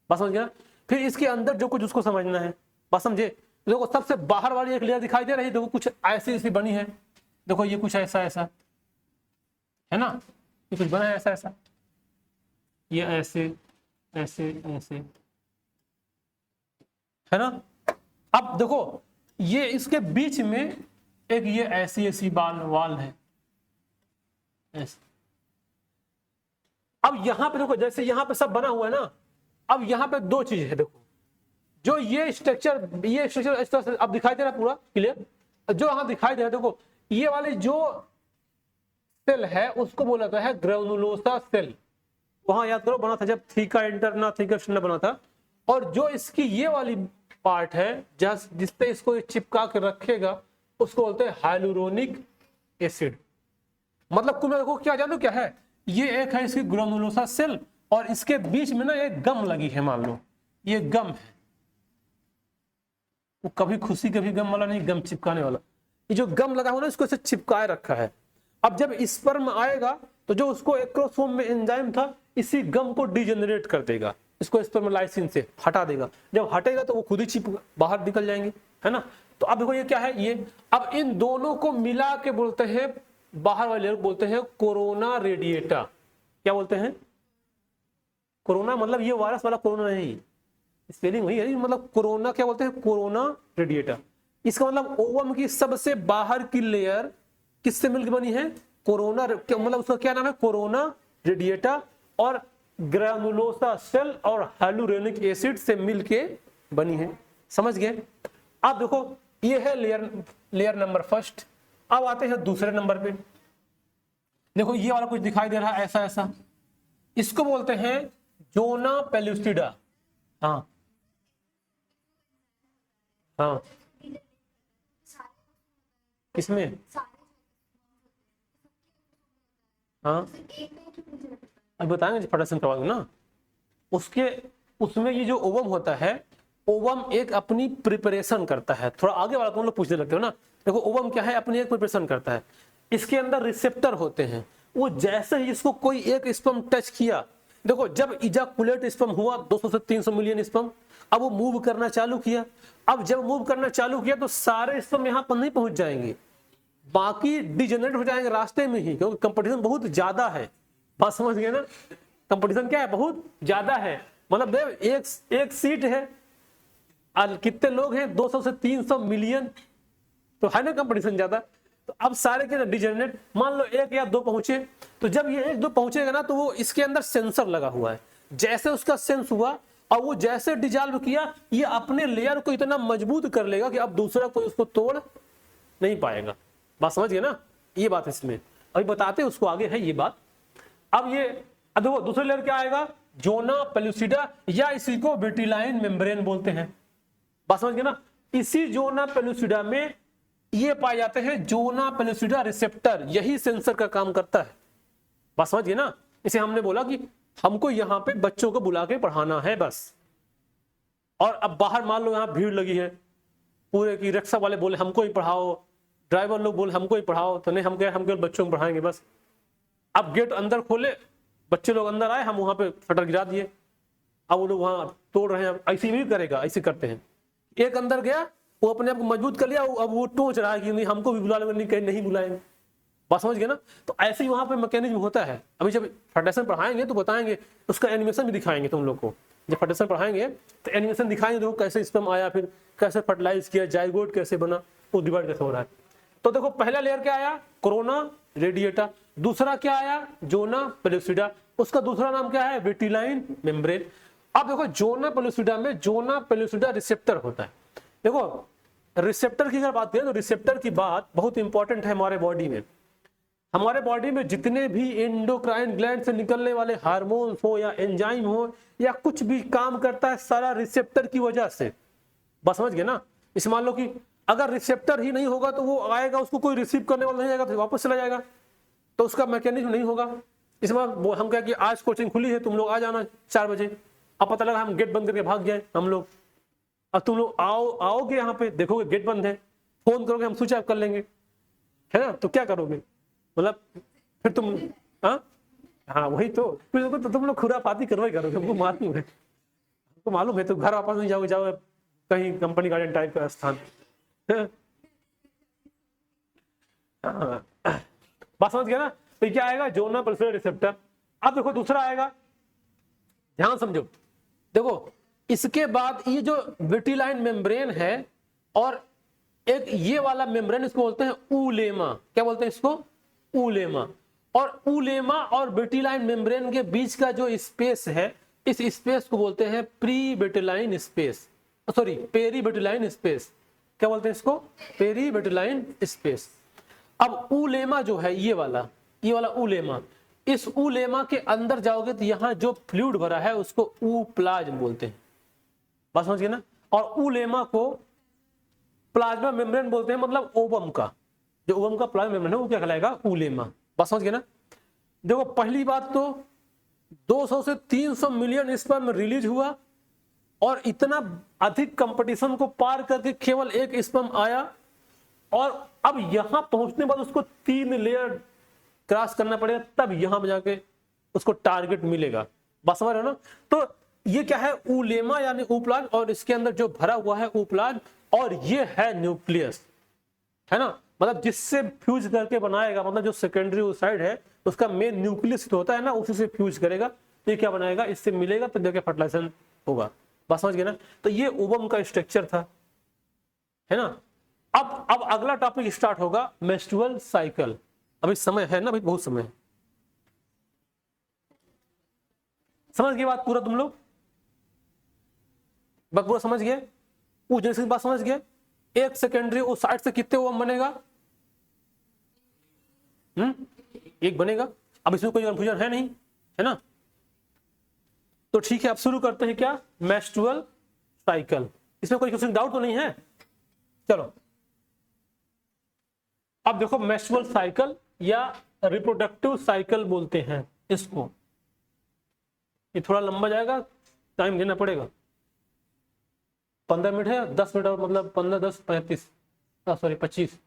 बस समझ गया। फिर इसके अंदर जो कुछ उसको समझना है, बस समझे। देखो सबसे बाहर वाली एक लेयर दिखाई दे रही है, देखो कुछ ऐसी बनी है, देखो ये कुछ ऐसा है ना, ये कुछ बना है ऐसा, ये ऐसे है ना। अब देखो ये इसके बीच में एक ये ऐसी वाल है ऐसे। अब यहां पे देखो जैसे यहां पे सब बना हुआ है ना, अब यहां पे 2 चीज है, देखो जो ये स्ट्रक्चर इस तरह से अब दिखाई दे रहा है पूरा क्लियर, जो यहां दिखाई दे रहा है, देखो ये वाले जो सेल है उसको बोला जाता है ग्रेनुलोसा सेल। वहां याद करो बना था जब थीका इंटरना थीका एक्सटर्ना बना था। और जो इसकी ये वाली पार्ट है जिसपे इसको चिपका के रखेगा उसको बोलते हैं हाइलुरोनिक एसिड। मतलब कुल देखो क्या जानो क्या है, ये एक है इसकी ग्रेनुलोसा सेल और इसके बीच में ना एक गम लगी है, मान लो ये गम है, वो कभी खुशी कभी गम वाला नहीं, गम चिपकाने वाला। ये जो गम लगा हुआ ना इसको ऐसे चिपकाए रखा है। अब जब स्पर्म आएगा तो जो उसको एक्रोसोम में एंजाइम था इसी गम को डिजेनरेट कर देगा, इसको स्पर्मलाइसिन से हटा देगा। जब हटेगा तो वो खुद ही चिप बाहर निकल जाएंगे, है ना। तो अब देखो ये क्या है, ये अब इन दोनों को मिला के बोलते हैं, बाहर वाले लोग बोलते हैं कोरोना रेडिएटा। क्या बोलते हैं? कोरोना मतलब ये वायरस वाला कोरोना नहीं, स्पेलिंग वही है, मतलब कोरोना क्या बोलते हैं, कोरोना रेडिएटा। इसका मतलब ओवम की सबसे बाहर की लेयर किससे मिलकर बनी है, कोरोना, मतलब उसका क्या नाम है, कोरोना रेडिएटा, और ग्रेनुलोसा सेल और हाइलुरोनिक एसिड से मिलके बनी है। समझ गए? अब देखो ये है लेयर नंबर फर्स्ट। अब आते हैं दूसरे नंबर पे। देखो ये वाला कुछ दिखाई दे रहा है ऐसा ऐसा, इसको बोलते हैं जोना पेलुसिडा। हाँ हाँ, किसमें? हाँ अब बताएंगे फटासन करवाएंगे ना। उसके उसमें ये जो ओवम होता है, ओवम एक अपनी प्रिपरेशन करता है। थोड़ा आगे वाला तुम लोग पूछने लगते हो ना। देखो ओवम क्या है, अपनी एक प्रिपरेशन करता है। इसके अंदर रिसेप्टर होते हैं, वो जैसे ही इसको कोई एक स्पर्म टच किया, देखो जब इजाकुलेट स्पर्म हुआ 200 से 300 मिलियन स्पर्म, अब वो मूव करना चालू किया। अब जब मूव करना चालू किया तो सारे स्पर्म यहाँ पर नहीं पहुंच जाएंगे, बाकी डिजेनरेट हो जाएंगे रास्ते में ही, क्योंकि कंपटीशन बहुत ज्यादा है। बात समझ गए ना? कंपटीशन क्या है, बहुत ज्यादा है। मतलब एक सीट है, कितने लोग हैं, 200 से 300 मिलियन, तो है ना कंपटीशन ज्यादा। तो अब सारे के डिजेनरेट, मान लो एक या दो पहुंचे, तो जब ये एक दो पहुंचेगा ना तो वो इसके अंदर सेंसर लगा हुआ है, जैसे उसका सेंस हुआ और वो जैसे डिजॉल्व किया, ये अपने लेयर को इतना मजबूत कर लेगा कि अब दूसरा कोई उसको तोड़ नहीं पाएगा। बात समझ गए ना? ये बात इसमें अभी बताते हैं, उसको आगे है ये बात। अब ये देखो दूसरा लेयर क्या आएगा, जोना पेलुसिडा, या इसी को विटिलाइन मेम्ब्रेन बोलते हैं। बात समझ गए ना? इसी जोना पेलुसिडा में ये पाए जाते हैं जोना पेलुसिडा रिसेप्टर, यही सेंसर का काम करता है। बात समझ गए ना? इसे हमने बोला कि हमको यहाँ पे बच्चों को बुला के पढ़ाना है बस, और अब बाहर मान लो यहाँ भीड़ लगी है पूरे की, रिक्शा वाले बोले हमको ही पढ़ाओ, ड्राइवर लोग बोले हमको ही पढ़ाओ, तो नहीं हम केवल बच्चों को पढ़ाएंगे बस। अब गेट अंदर खोले, बच्चे लोग अंदर आए, हम वहां पे शटर गिरा दिए, अब वो लोग वहां तोड़ रहे हैं। ऐसे भी करेगा, ऐसे करते हैं। एक अंदर गया, वो अपने आप को मजबूत कर लिया, अब वो टोच रहा है कि नहीं हमको भी बुला लेंगे, नहीं बुलाएंगे। बात समझ गए ना? तो ऐसे ही वहां पे मैकेनिज्म होता है। अभी जब फर्टिलाइजेशन पढ़ाएंगे तो बताएंगे, उसका एनिमेशन भी दिखाएंगे तुम लोग को। जब फर्टिलाइजेशन पढ़ाएंगे तो एनिमेशन दिखाएंगे, देखो कैसे स्पर्म आया, फिर कैसे फर्टिलाइज किया, जाइगोट कैसे बना, वो डिवाइड कैसे हो रहा है। तो देखो पहला लेयर क्या आया, कोरोना रेडिएटा। दूसरा क्या आया, जोना पेलुसिडा। उसका दूसरा नाम क्या है, विटिलाइन मेम्ब्रेन। अब देखो जोना पेलुसिडा में जोना पेलुसिडा रिसेप्टर होता है। देखो रिसेप्टर की अगर बात करें तो रिसेप्टर की बात बहुत इंपॉर्टेंट है हमारे बॉडी में। हमारे बॉडी में जितने भी एंडोक्राइन ग्लैंड से निकलने वाले हार्मोन्स हो या एंजाइम हो या कुछ भी काम करता है, सारा रिसेप्टर की वजह से। बस समझ गए ना? इस मान लो कि अगर रिसेप्टर ही नहीं होगा तो वो आएगा, उसको कोई रिसीव करने वाला नहीं आएगा, तो वापस चला जाएगा, तो उसका मैकेनिज्म नहीं होगा। इसमें हम क्या कि आज कोचिंग खुली है, तुम लोग आ जाना 4 बजे। अब पता लगा हम गेट बंद करके भाग गए हम लोग, अब तुम लोग आओगे यहाँ पे, देखोगे गेट बंद है, फोन करोगे हम स्विच ऑफ कर लेंगे, है ना? तो क्या करोगे, मतलब फिर तुम हाँ वही तो, फिर तो तुम लोग खुरापाती करवाई करोगे, हमको मालूम है, हमको मालूम है। तो घर वापस नहीं जाओगे, जाओ कहीं कंपनी गार्डन टाइप का स्थान। बात समझ गया ना? तो क्या आएगा, जोना पेलुसिडा रिसेप्टर। अब देखो दूसरा आएगा, ध्यान समझो। देखो इसके बाद ये जो विटिलाइन मेम्ब्रेन है और एक ये वाला मेम्ब्रेन, इसको बोलते हैं ऊलेमा। क्या बोलते हैं इसको, ऊलेमा। और ऊलेमा और विटिलाइन मेम्ब्रेन के बीच का जो स्पेस है, इस स्पेस को बोलते हैं pre vitelline space, sorry perivitelline space. क्या बोलते हैं इसको, पेरी विटिलाइन स्पेस। अब ऊलेमा जो है ये वाला, ये वाला उलेमा, इस उलेमा के अंदर जाओगे तो यहाँ जो फ्लूइड भरा है उसको ऊप्लाज्म बोलते हैं, बात समझ गए ना। और उलेमा को प्लाज्मा मेम्ब्रेन बोलते हैं, मतलब ओवम का, जो ओवम का प्लाज्मा मेम्ब्रेन है वो क्या कहलाएगा, उलेमा, बात समझ गए ना। देखो पहली बात तो 200 से 300 मिलियन स्पर्म रिलीज हुआ और इतना अधिक कंपटीशन को पार करके केवल एक स्पर्म आया, और अब यहां पहुंचने बाद उसको 3 लेयर क्रॉस करना पड़ेगा, तब यहां पे जाके उसको टारगेट मिलेगा, बस समझ रहे हो ना। तो ये क्या है, उलेमा यानी ऊप्लाज्म, और इसके अंदर जो भरा हुआ है ऊप्लाज्म, और ये है न्यूक्लियस, है ना, मतलब जिससे फ्यूज करके बनाएगा, मतलब जो सेकेंडरी ओसाइड है उसका मेन न्यूक्लियस होता है ना, उसी से फ्यूज करेगा, तो ये क्या बनाएगा, इससे मिलेगा तो जाके फर्टिलाइजेशन होगा, बस समझ गए ना। तो ये ओवम का स्ट्रक्चर था, है ना। अब अगला टॉपिक स्टार्ट होगा, मेंस्ट्रुअल साइकिल। अभी समय है ना, अभी बहुत समय है, समझ गए बात पूरा, तुम लोग बात पूरा समझ गए, वो जैसे बात समझ गए। एक सेकेंडरी उस साइड से कितने ओवम बनेगा, एक बनेगा। अब इसमें कोई कंफ्यूजन है नहीं, है ना। तो ठीक है, अब शुरू करते हैं क्या, मेंस्ट्रुअल साइकिल। इसमें कोई किसी डाउट तो नहीं है, चलो। अब देखो मेंस्ट्रुअल साइकिल या रिप्रोडक्टिव साइकिल बोलते हैं इसको, ये थोड़ा लंबा जाएगा, टाइम देना पड़ेगा। 15 मिनट है, 10 मिनट और, मतलब 15 10 35 सॉरी 25,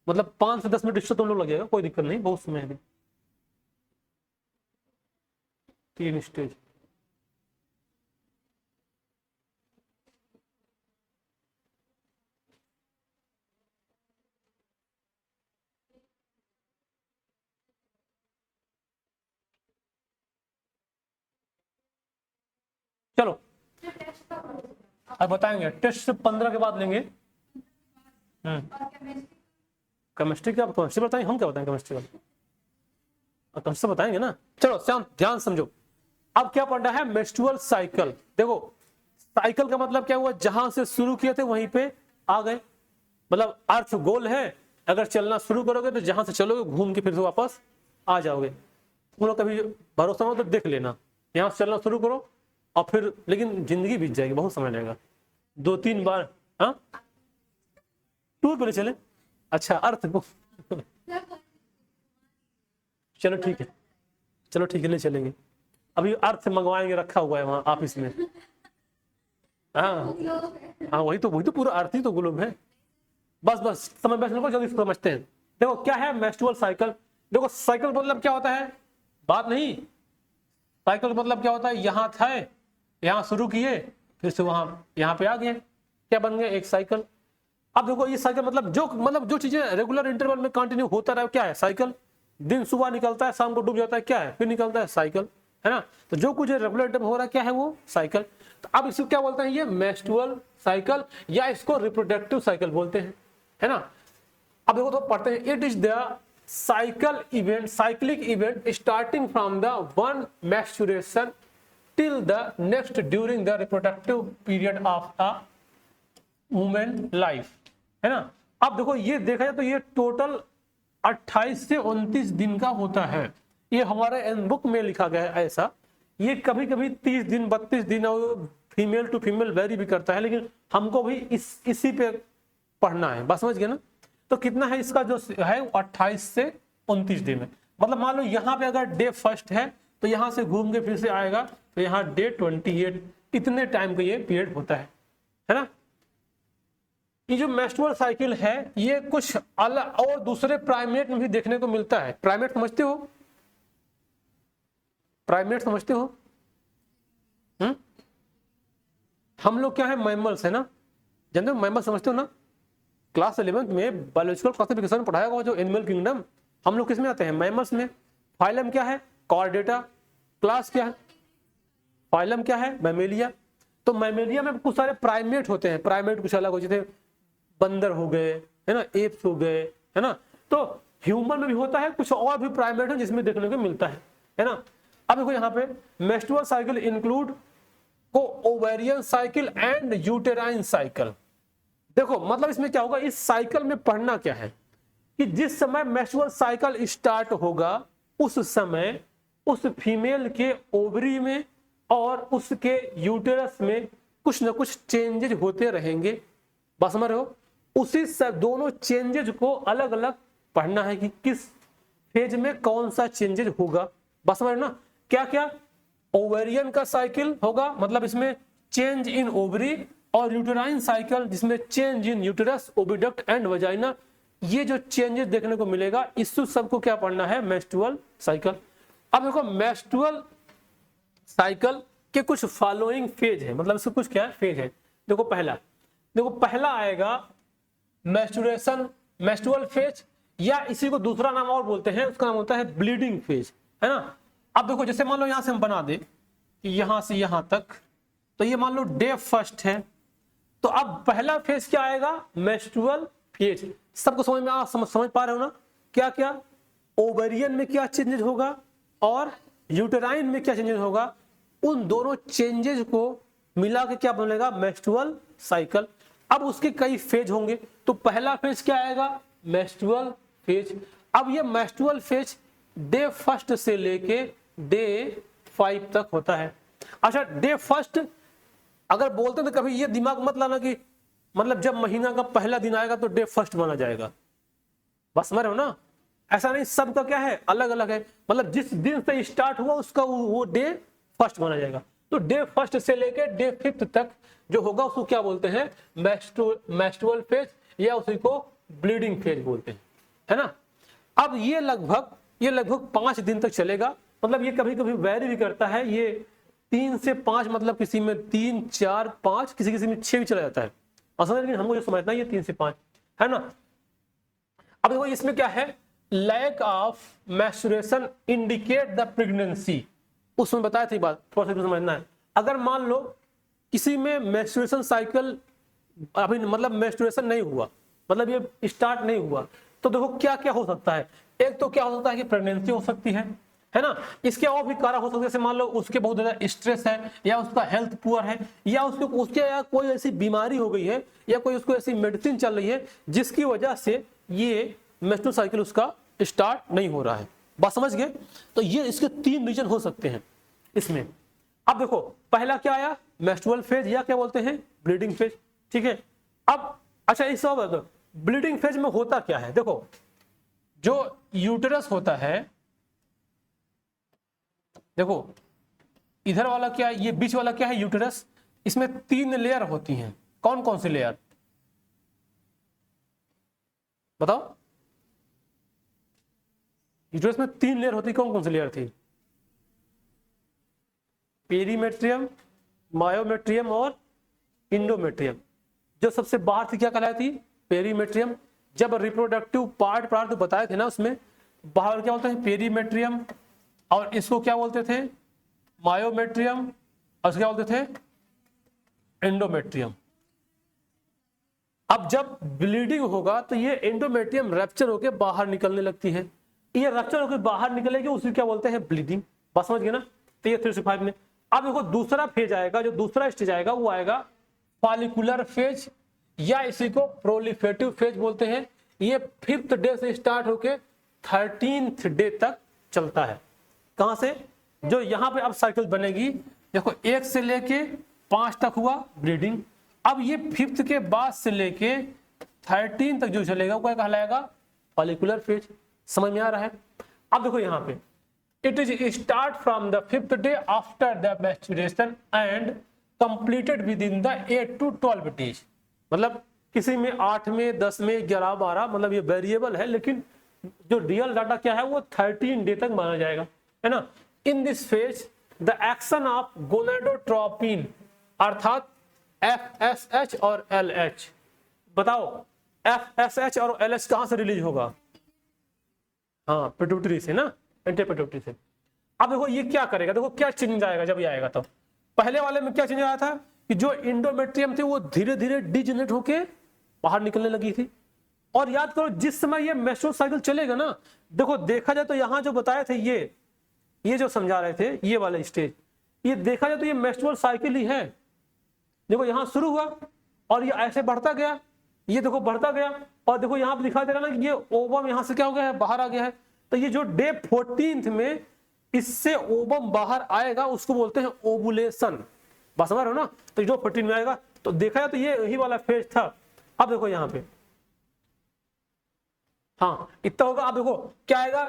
मतलब 5 से 10 मिनट इससे तुम लोग लगेगा, कोई दिक्कत नहीं, बहुत समय है। 3 स्टेज, चलो अब बताएंगे, टेस्ट से 15 के बाद लेंगे। केमिस्ट्री क्या, केमिस्ट्री बताएंगे, हम क्या बताएंगे केमिस्ट्री का, केमिस्ट्री बताएंगे ना। चलो शांत ध्यान समझो, अब क्या पढ़ना है, मेंस्ट्रुअल साइकिल। देखो साइकिल का मतलब क्या हुआ, जहां से शुरू किए थे वहीं पे आ गए, मतलब अर्थ गोल है, अगर चलना शुरू करोगे तो जहां से चलोगे घूम के फिर से वापस आ जाओगे। तुम लोग कभी भरोसा हो तो देख लेना, यहाँ से चलना शुरू करो और फिर, लेकिन जिंदगी बीत जाएगी, बहुत समय लगेगा, 2-3 बार। हाँ टूर पे चले, अच्छा अर्थ को चलो ठीक है, चलो ठीक है, ले चलेंगे। अभी अर्थ मंगवाएंगे, रखा हुआ है वहां ऑफिस में। हाँ हाँ, वही तो पूरा अर्थ ही तो ग्लोब है। बस बस समझ बैठने को, जल्दी समझते हैं। देखो क्या है मेंस्ट्रुअल साइकिल, देखो साइकिल मतलब क्या होता है, बात नहीं, साइकिल मतलब क्या होता है, यहाँ था, यहाँ शुरू किए, फिर से वहां यहाँ पे आ गए, क्या बन गए, एक साइकिल। अब देखो ये साइकिल मतलब जो चीजें रेगुलर इंटरवल में कंटिन्यू होता रहे, क्या है साइकिल। दिन सुबह निकलता है, शाम को डूब जाता है, क्या है, फिर निकलता है, साइकिल, है ना। तो जो कुछ रेगुलर इंटरवल हो रहा है, क्या है वो साइकिल। तो अब इसको क्या बोलते हैं, ये मेंस्ट्रुअल साइकिल, या इसको रिप्रोडक्टिव साइकिल बोलते हैं, है ना। अब देखो तो पढ़ते हैं, it is the cyclic event starting from the one menstruation till the next during the reproductive period of a woman life, है ना। अब देखो ये देखा जाए तो ये टोटल 28 से 29 दिन का होता है, ये हमारे एन बुक में लिखा गया है ऐसा। ये कभी कभी 30 दिन 32 दिन और फीमेल टू फीमेल वेरी भी करता है, लेकिन हमको भी इसी पे पढ़ना है, बस समझ गए ना। तो कितना है इसका जो है 28 से 29 दिन है, मतलब मान लो यहाँ पे अगर डे फर्स्ट है तो यहाँ से घूम के फिर से आएगा, तो यहाँ डे 28, इतने टाइम का ये पीरियड होता है ना। ये जो मेंस्ट्रुअल साइकिल है ये कुछ अलग और दूसरे प्राइमेट में भी देखने को मिलता है। प्राइमेट समझते हो, प्राइमेट समझते हो, हम लोग क्या है, मैमल्स है ना, जानते हो मैमल समझते हो ना। क्लास 11th में बायोलॉजिकल क्लासिफिकेशन पढ़ाया हुआ, जो एनिमल किंगडम, हम लोग किसमें आते हैं, मैमल्स में। फाइलम क्या है, कॉर्डेटा। क्लास क्या है, फाइलम क्या है, मैमेलिया। तो मैमेलिया में कुछ सारे प्राइमेट होते हैं, प्राइमेट कुछ अलग हो, जैसे बंदर हो गए, है ना, एप्स हो गए, है ना। तो ह्यूमन में भी होता है, कुछ और भी प्राइमेट है जिसमें देखने को मिलता है ना। अब देखो यहाँ पे मेंस्ट्रुअल साइकिल इंक्लूड को ovarian cycle and uterine cycle. देखो मतलब इसमें क्या होगा, इस साइकिल में पढ़ना क्या है, कि जिस समय मेंस्ट्रुअल साइकिल स्टार्ट होगा उस समय उस फीमेल के ओवरी में और उसके यूटेरस में कुछ ना कुछ चेंजेज होते रहेंगे। बस समझ रहे हो? उसी सब दोनों चेंजेज को अलग अलग पढ़ना है कि किस फेज में कौन सा चेंजेज होगा। बस समझ ना? क्या क्या? ओवेरियन का साइकिल होगा, मतलब इसमें चेंज इन ओवरी, और यूटेराइन साइकिल जिसमें change in uterus, oviduct and vagina. ये जो चेंजेस देखने को मिलेगा इस सबको क्या पढ़ना है? Menstrual cycle. अब देखो मेंस्ट्रुअल साइकिल के कुछ फॉलोइंग फेज है, मतलब इसके कुछ क्या है? फेज है। देखो पहला आएगा मेंस्ट्रुएशन, मेंस्ट्रुअल फेज, या इसी को दूसरा नाम और बोलते हैं, उसका नाम होता है ब्लीडिंग फेज, है ना। अब देखो जैसे मान लो यहां से हम बना दे कि यहां से यहां तक, तो ये मान लो डे फर्स्ट है, तो अब पहला फेज क्या आएगा? Menstrual phase. सबको समझ में समझ पा रहे हो ना? क्या क्या? ओवेरियन में क्या चेंजेस होगा और यूटेराइन में क्या चेंजेस होगा, उन दोनों चेंजेस को मिला के क्या बनेगा? Menstrual cycle. अब उसके कई फेज होंगे, तो पहला फेज क्या आएगा? Menstrual phase. अब ये मेंस्ट्रुअल फेज डे फर्स्ट से लेके डे 5 तक होता है। अच्छा, डे फर्स्ट अगर बोलते हैं तो कभी ये दिमाग मत लाना कि मतलब जब महीना का पहला दिन आएगा तो डे फर्स्ट माना जाएगा। बस समझ रहे हो ना? ऐसा नहीं, सबका क्या है? अलग अलग है। मतलब जिस दिन से स्टार्ट हुआ उसका वो डे फर्स्ट माना जाएगा। तो डे फर्स्ट से लेके डे 5 तक जो होगा उसको क्या बोलते हैं? मेंस्ट्रुअल फेज, या उसी को ब्लीडिंग फेज बोलते हैं, है ना। अब ये लगभग 5 दिन तक चलेगा। मतलब ये कभी कभी वेरी भी करता है, ये 3 से 5, मतलब किसी में 3, 4, 5, किसी किसी में 6 भी चला जाता है। असल में हमको जो समझना है ये 3 से 5 है ना। अब देखो इसमें क्या है? Lack of menstruation indicate the pregnancy. उसमें बताया थी बात, थोड़ा सा समझना है। अगर मान लो किसी में मेंस्ट्रुएशन साइकिल अभी मतलब मेंस्ट्रुएशन नहीं हुआ, मतलब ये स्टार्ट नहीं हुआ, तो देखो क्या क्या हो सकता है। एक तो क्या हो सकता है कि प्रेगनेंसी हो सकती है ना। इसके और भी कारण हो सकते हैं, जैसे मान लो उसके बहुत ज्यादा स्ट्रेस है, या उसका हेल्थ पुअर है, या उसके या कोई ऐसी बीमारी हो गई है, या कोई उसको ऐसी मेडिसिन चल रही है जिसकी वजह से ये मेंस्ट्रुअल साइकिल उसका स्टार्ट नहीं हो रहा है। बात समझ गए? तो ये इसके 3 रीजन हो सकते हैं इसमें। अब देखो पहला क्या आया? मेंस्ट्रुअल फेज, या क्या बोलते हैं? Bleeding phase. ठीक है। अब अच्छा इस ब्लीडिंग फेज में होता क्या है? देखो जो यूटेरस होता है, देखो इधर वाला क्या है? ये बीच वाला क्या है? यूटेरस। इसमें 3 लेयर होती हैं। कौन कौन सी लेयर बताओ? यूटेरस में 3 लेयर होती, कौन कौन सी लेयर थी? पेरीमेट्रियम, मायोमेट्रियम और इंडोमेट्रियम। जो सबसे बाहर थी क्या कहलाती? पेरीमेट्रियम। जब रिप्रोडक्टिव पार्ट बताए थे ना, उसमें बाहर क्या बोलते हैं? पेरीमेट्रियम। और इसको क्या बोलते थे? मायोमेट्रियम। और क्या बोलते थे? एंडोमेट्रियम। अब जब ब्लीडिंग होगा तो ये एंडोमेट्रियम रैप्चर होकर बाहर निकलने लगती है। ये रैप्चर होकर बाहर निकलेगी, उसी क्या बोलते हैं? ब्लीडिंग। बस समझ गए ना? तो ये 3 से 5 में। अब देखो दूसरा फेज आएगा, जो दूसरा स्टेज आएगा वो आएगा फॉलिकुलर फेज, या इसी को प्रोलिफेटिव फेज बोलते हैं। ये 5th डे से स्टार्ट होके 13th डे तक चलता है। कहां से? जो यहां पे अब साइकिल बनेगी, देखो 1 से लेके 5 तक हुआ ब्लीडिंग। अब ये 5th के बाद से लेके 13 तक जो चलेगा वो क्या कहलाएगा? Follicular phase. समझ में आ रहा है? अब देखो यहां पे it is start from the 5th day after the menstruation and completed within the 8 to 12 days। मतलब किसी में 8 में, 10 में, 11, 12, मतलब ये वेरिएबल है, लेकिन जो रियल डाटा क्या है वो 13 डे तक माना जाएगा, है ना। In this phase the action of gonadotropin अर्थात FSH और LH। बताओ FSH और LH कहां से रिलीज होगा? हाँ, पिट्यूटरी से ना, एंटीपिट्यूटरी से। अब देखो ये क्या करेगा, देखो क्या चेंज आएगा जब ये आएगा। तो पहले वाले में क्या चेंज आया था कि जो इंडोमेट्रियम थी वो धीरे धीरे डिजेनरेट होके बाहर निकलने लगी थी। और याद करो जिस समय ये मेंस्ट्रुअल साइकिल चलेगा ना, देखो देखा जाए तो यहां जो बताए थे ये जो समझा रहे थे, ये वाला स्टेज, ये देखा जाए तो ये मेंस्ट्रुअल साइकिल ही है। देखो यहां शुरू हुआ और ये ऐसे बढ़ता गया, ये देखो बढ़ता गया, और देखो यहाँ पे दिखाई दे रहा ना कि ये ओवम यहाँ से क्या हो गया है, बाहर आ गया है। तो ये जो डे 14 में इससे ओवम बाहर आएगा उसको बोलते हैं ओवुलेशन। बात समझ रहे हो ना। तो जो 14 में आएगा तो देखा जाए तो ये यही वाला फेज था। अब देखो यहाँ पे, हाँ इतना होगा। अब देखो क्या आएगा,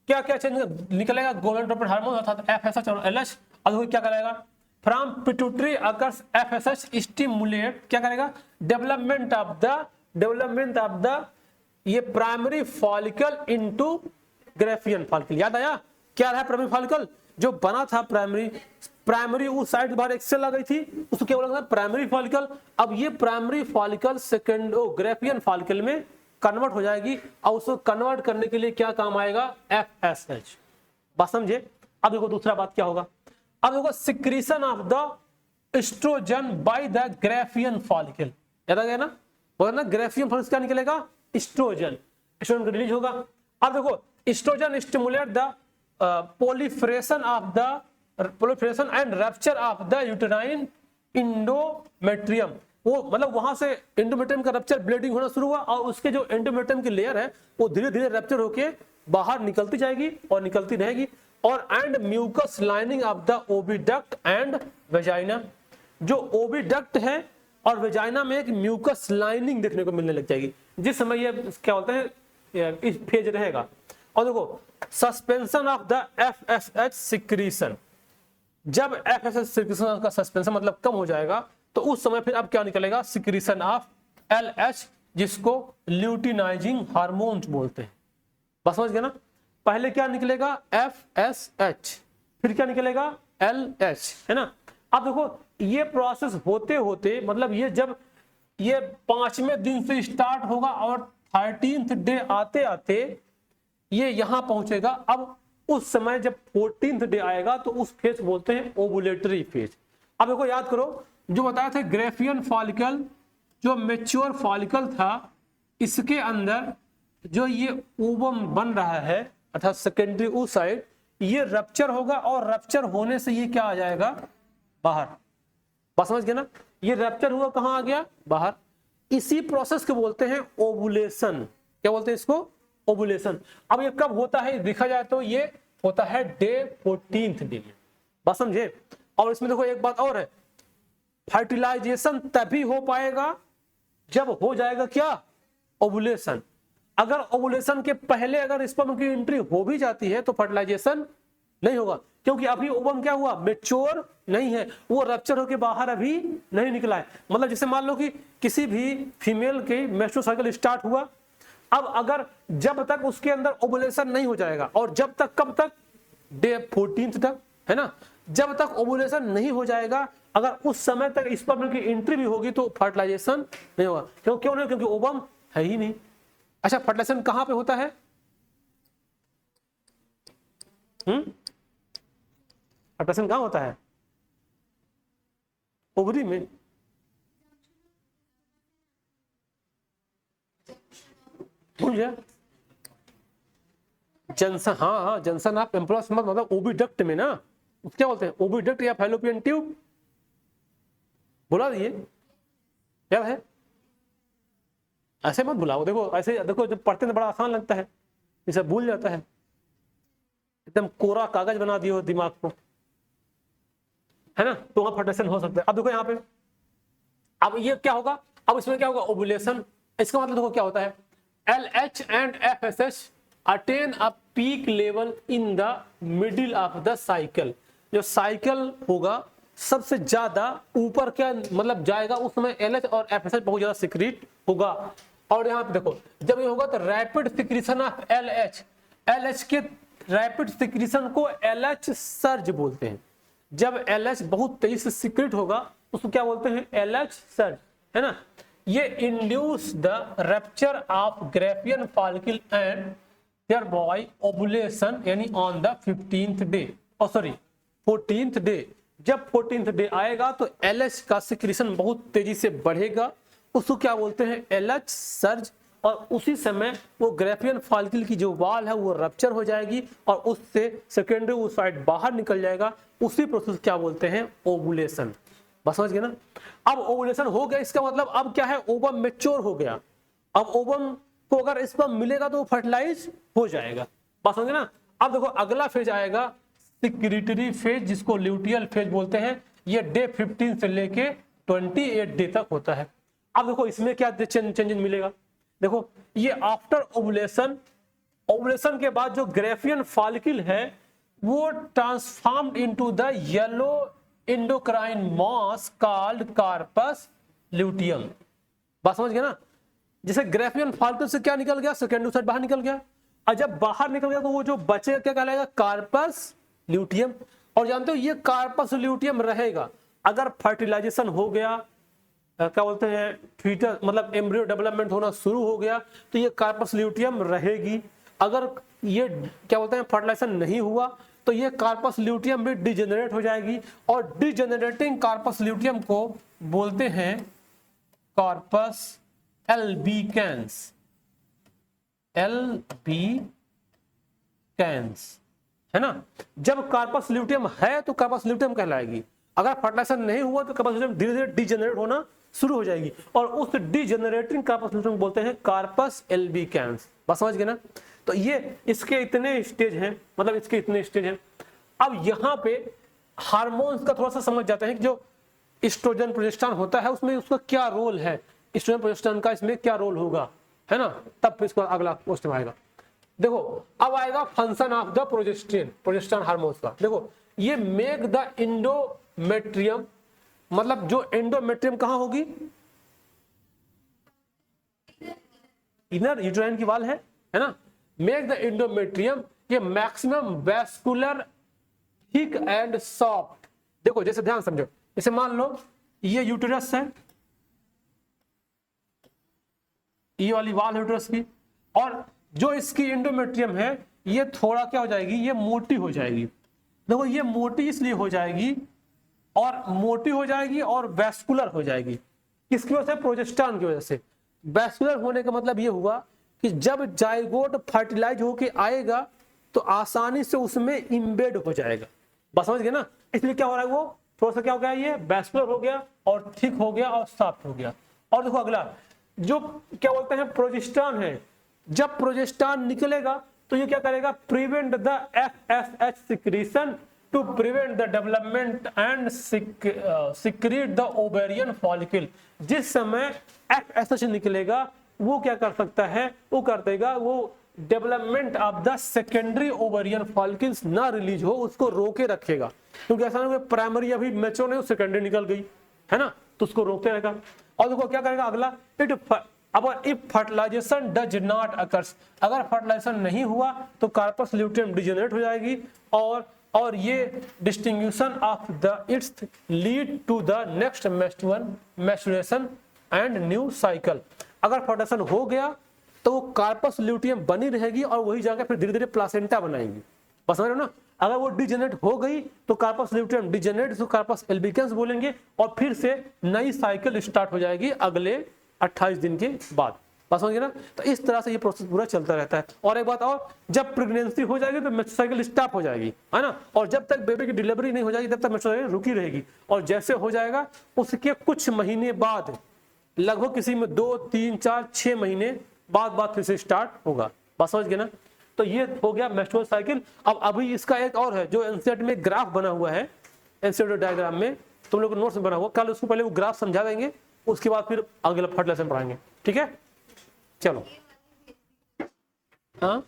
क्या क्या चेंज निकलेगा, गोल्डन हार्मोन अर्थात एफएसएच और एलएच। अब देखो क्या करेगा, from pituitary occurs FSH stimulate, क्या करेगा, डेवलपमेंट ऑफ द ये primary follicle into Graafian follicle. याद आया क्या रहा प्राइमरी फॉलिकल, जो बना था प्राइमरी उस साइड बाहर एक सेल आ गई थी, उसको क्या बोला था, प्राइमरी फॉलिकल। अब ये प्राइमरी फॉलिकल सेकेंडो ग्रेफियन फॉलिकल में कन्वर्ट हो जाएगी, और उसको कन्वर्ट करने के लिए क्या काम आएगा, एफएसएच। बात समझे। अब देखो दूसरा बात क्या होगा, अब देखो secretion of the estrogen by the Graafian follicle. याद आ गया ना, बोला ना ग्रेफियन फॉलिकल क्या निकलेगा, एस्ट्रोजन रिलीज होगा। अब देखो estrogen stimulate the proliferation and rupture of the uterine endometrium। वो मतलब वहां से एंडोमेट्रियम का रप्चर, ब्लीडिंग होना शुरू हुआ, और उसके जो एंडोमेट्रियम की लेयर है वो धीरे धीरे रप्चर होके बाहर निकलती जाएगी और निकलती रहेगी। और and mucus lining of the oviduct and vagina, जो ओविडक्ट है और वेजाइना में एक म्यूकस लाइनिंग देखने को मिलने लग जाएगी, जिस समय ये क्या बोलते हैं इस फेज रहेगा। और देखो suspension of the FSH secretion, जब एफएसएच सिक्रीशन का सस्पेंशन मतलब कम हो जाएगा तो उस समय फिर अब क्या निकलेगा, सिक्रीशन ऑफ एलएच, जिसको ल्यूटिनाइजिंग हार्मोन्स बोलते हैं। बस समझ गए ना। पहले क्या निकलेगा, एफएसएच, फिर क्या निकलेगा, एलएच, है ना। अब देखो ये प्रोसेस होते होते मतलब ये जब ये 5वें दिन से स्टार्ट होगा और 13th डे आते आते ये यहां पहुंचेगा। अब उस समय जब 14th डे आएगा तो उस फेज बोलते हैं ओवुलेटरी फेज। अब देखो याद करो जो बताया था ग्रेफियन फॉलिकल जो मेच्योर फॉलिकल था, इसके अंदर जो ये ओवम बन रहा है अर्थात सेकेंडरी उस साइड, ये रप्चर होगा और रप्चर होने से ये क्या आ जाएगा, बाहर। बात समझ गए ना। ये रप्चर हुआ कहां आ गया, बाहर। इसी प्रोसेस को बोलते हैं ओवुलेशन। क्या बोलते हैं इसको, ओवुलेशन। अब ये कब होता है देखा जाए तो ये होता है डे 14th डे में। बात समझे। और इसमें देखो एक बात और है, फर्टिलाइजेशन तभी हो पाएगा जब हो जाएगा क्या, ओवुलेशन। अगर ओवुलेशन के पहले अगर स्पर्म की एंट्री हो भी जाती है तो फर्टिलाइजेशन नहीं होगा, क्योंकि अभी ओवम क्या हुआ, मैच्योर नहीं है, वो रप्चर होकर बाहर अभी नहीं निकला है। मतलब जैसे मान लो कि किसी भी फीमेल के मेंस्ट्रुअल साइकिल स्टार्ट हुआ, अब अगर जब तक उसके अंदर ओवुलेशन नहीं हो जाएगा, और जब तक कब तक, डे 14th तक, है ना, जब तक ओवुलेशन नहीं हो जाएगा, अगर उस समय तक स्पर्म की एंट्री भी होगी तो फर्टिलाइजेशन नहीं होगा। क्यों नहीं, क्योंकि ओवम है ही नहीं। अच्छा फर्टिलाइजेशन कहां पे होता है, फर्टिलाइजेशन कहां होता है, ओवरी में। जंक्शन, हाँ जंक्शन ऑफ एम्ब्रियो मतलब ओविडक्ट में ना, क्या बोलते हैं, ओविडक्ट या फैलोपियन ट्यूब, बुला दिए, याद है। ऐसे मत बुलाओ, देखो ऐसे देखो जब पढ़ते हैं बड़ा आसान लगता है, इसे भूल जाता है, एकदम कोरा कागज बना दियो दिमाग को, है ना। तो वहां फर्टिलाइजेशन हो सकता है। अब देखो यहाँ पे, अब ये क्या होगा, अब इसमें क्या होगा, ओवुलेशन। इसका मतलब देखो क्या होता है, LH and FSH attain a peak level in the middle of the cycle। जो साइकिल होगा सबसे ज्यादा ऊपर क्या मतलब जाएगा, उस समय LH और FSH बहुत ज्यादा सिक्रीट होगा। और यहाँ पे देखो जब ये होगा तो रैपिड सिक्रीशन ऑफ LH के रैपिड सिक्रीशन को LH सर्ज बोलते हैं। जब LH बहुत तेजी से सिक्रीट होगा उसको क्या बोलते हैं, LH सर्ज, है ना। ये induce the rupture of Graafian follicle and there by ovulation, यानी ऑन द 15th डे, और सॉरी 14th डे। जब 14th डे आएगा तो LH का सिक्रीशन बहुत तेजी से बढ़ेगा, उसको क्या बोलते हैं, LH सर्ज। और उसी समय वो ग्रेफियन फॉलिकल की जो वाल है वो रप्चर हो जाएगी और उससे सेकेंडरी साइड बाहर निकल जाएगा। उसी प्रोसेस क्या बोलते हैं, ओवुलेशन। बस समझ गए ना। अब ओवुलेशन हो गया, इसका मतलब अब क्या है, ओवम मेच्योर हो गया। अब ओवम को अगर स्पर्म मिलेगा तो वो फर्टिलाइज हो जाएगा, बात समझ गए ना। अब देखो अगला फेज आएगा सिक्रीटरी फेज, जिसको ल्यूटियल फेज बोलते हैं। ये डे 15 से लेके 28 डे तक होता है। अब देखो इसमें क्या चेंजेस मिलेगा, देखो ये आफ्टर ओवुलेशन, ओवुलेशन के बाद जो ग्रेफियन फॉलिकल है वो transformed into the yellow endocrine mass called corpus luteum, बात समझ गए ना। जैसे ग्रेफियन फॉलिकल से क्या निकल गया, सेकेंडोसाइट बाहर निकल गया, और जब बाहर निकल गया तो वो जो बचे क्या कहलाएगा, कार्पस ल्यूटियम। और जानते हो ये कार्पस ल्यूटियम रहेगा, अगर फर्टिलाइजेशन हो गया, क्या बोलते हैं फीटस मतलब एम्ब्रियो डेवलपमेंट होना शुरू हो गया, तो ये कार्पस ल्यूटियम रहेगी। अगर ये क्या बोलते हैं फर्टिलाइजेशन नहीं हुआ तो ये कार्पस ल्यूटियम भी डिजेनरेट हो जाएगी, और डिजेनरेटिंग कार्पस ल्यूटियम को बोलते हैं कार्पस एल्बिकेंस, एल्बिकेंस, है ना। जब कार्पस ल्यूटियम है तो कार्पस ल्यूटियम कहलाएगी, अगर फर्टिलाइजेशन नहीं हुआ तो कार्पस ल्यूटियम धीरे धीरे डिजेनरेट होना शुरू हो जाएगी, और उस डिजेनरेटिंग कार्पस ल्यूटियम बोलते हैं कार्पस एल्बिकेंस, बस समझ गए ना। तो ये इसके इतने स्टेज हैं, मतलब इसके इतने स्टेज हैं। अब यहाँ पे हार्मोन्स का थोड़ा सा समझ जाते हैं कि जो एस्ट्रोजन प्रोजेस्टेरॉन होता है उसमें उसका क्या रोल है, एस्ट्रोजन प्रोजेस्टेरॉन का इसमें क्या रोल होगा, है ना। तब फिर इसका अगला क्वेश्चन आएगा। देखो अब आएगा function of the progesterone hormones का। देखो ये मेक द एंडोमेट्रियम, मतलब जो एंडोमेट्रियम कहां होगी, इनर यूट्राइन की वाल है ना। मेक द एंडोमेट्रियम ये maximum vascular thick and soft. देखो जैसे ध्यान समझो, जैसे मान लो ये यूटेरस है, ये वाली वाल यूटेरस की, और जो इसकी एंडोमेट्रियम है ये थोड़ा क्या हो जाएगी, ये मोटी हो जाएगी। देखो ये मोटी इसलिए हो जाएगी, और मोटी हो जाएगी और वैस्कुलर हो जाएगी, किसकी वजह से, प्रोजेस्टेरॉन की वजह से। वैस्कुलर होने का मतलब ये हुआ कि जब जाइगोट फर्टिलाइज होके आएगा तो आसानी से उसमें इम्बेड हो जाएगा, बस समझ गए ना। इसलिए क्या हो रहा है, वो थोड़ा सा क्या हो गया, ये वैस्कुलर हो गया और थिक हो गया और सॉफ्ट हो गया। और देखो अगला जो क्या बोलते हैं प्रोजेस्टेरॉन है, जब प्रोजेस्टेरॉन निकलेगा तो ये क्या करेगा, prevent the FSH secretion to prevent the development and secrete the ovarian follicle. जिस समय एफएसएच निकलेगा वो क्या कर सकता है, वो कर देगा, वो development of the secondary ovarian follicles ना रिलीज हो उसको रोके रखेगा, क्योंकि ऐसा नहीं प्राइमरी अभी मैच्योर नहीं, सेकेंडरी निकल गई है ना, तो उसको रोकते रहेगा। और देखो क्या करेगा अगला, if fertilization does not occurs, अगर फर्टिलाइजेशन नहीं हुआ तो कार्पस ल्यूटियम डिजेनरेट हो जाएगी, और ये distinction of the its lead to the next maturation and new cycle. अगर फर्टिलाइजेशन हो गया तो वो कार्पस ल्यूटियम बनी रहेगी और वही जाकर फिर धीरे धीरे प्लासेंटा बनाएंगी, बस समझ रहे हो ना। अगर वो डिजेनरेट हो गई तो कार्पस ल्यूटियम डिजेनरेट, तो कार्पस एल्बिकेंस बोलेंगे, और फिर से नई साइकिल स्टार्ट हो जाएगी अगले 28 दिन के बाद, बस समझ गए ना। तो इस तरह से ये प्रोसेस पूरा चलता रहता है। और एक बात और, जब प्रेगनेंसी हो जाएगी तो मेच्योर साइकिल स्टॉप हो जाएगी, है ना, और जब तक बेबी की डिलीवरी नहीं हो जाएगी तब तक मेच्योर साइकिल रुकी रहेगी, और जैसे हो जाएगा उसके कुछ महीने बाद, लगभग किसी में 2, 3, 4, 6 महीने बाद फिर से स्टार्ट होगा, बस समझ गए ना। तो ये हो गया मेच्योर साइकिल। अब अभी इसका एक और है जो एनसीईआरटी में ग्राफ बना हुआ है, एनसीईआरटी डायग्राम में तुम लोग नोट्स में बना हुआ, कल उसको पहले वो ग्राफ समझा देंगे, उसके बाद फिर अगला फर्स्ट लेसन पढ़ाएंगे, ठीक है। चलो हाँ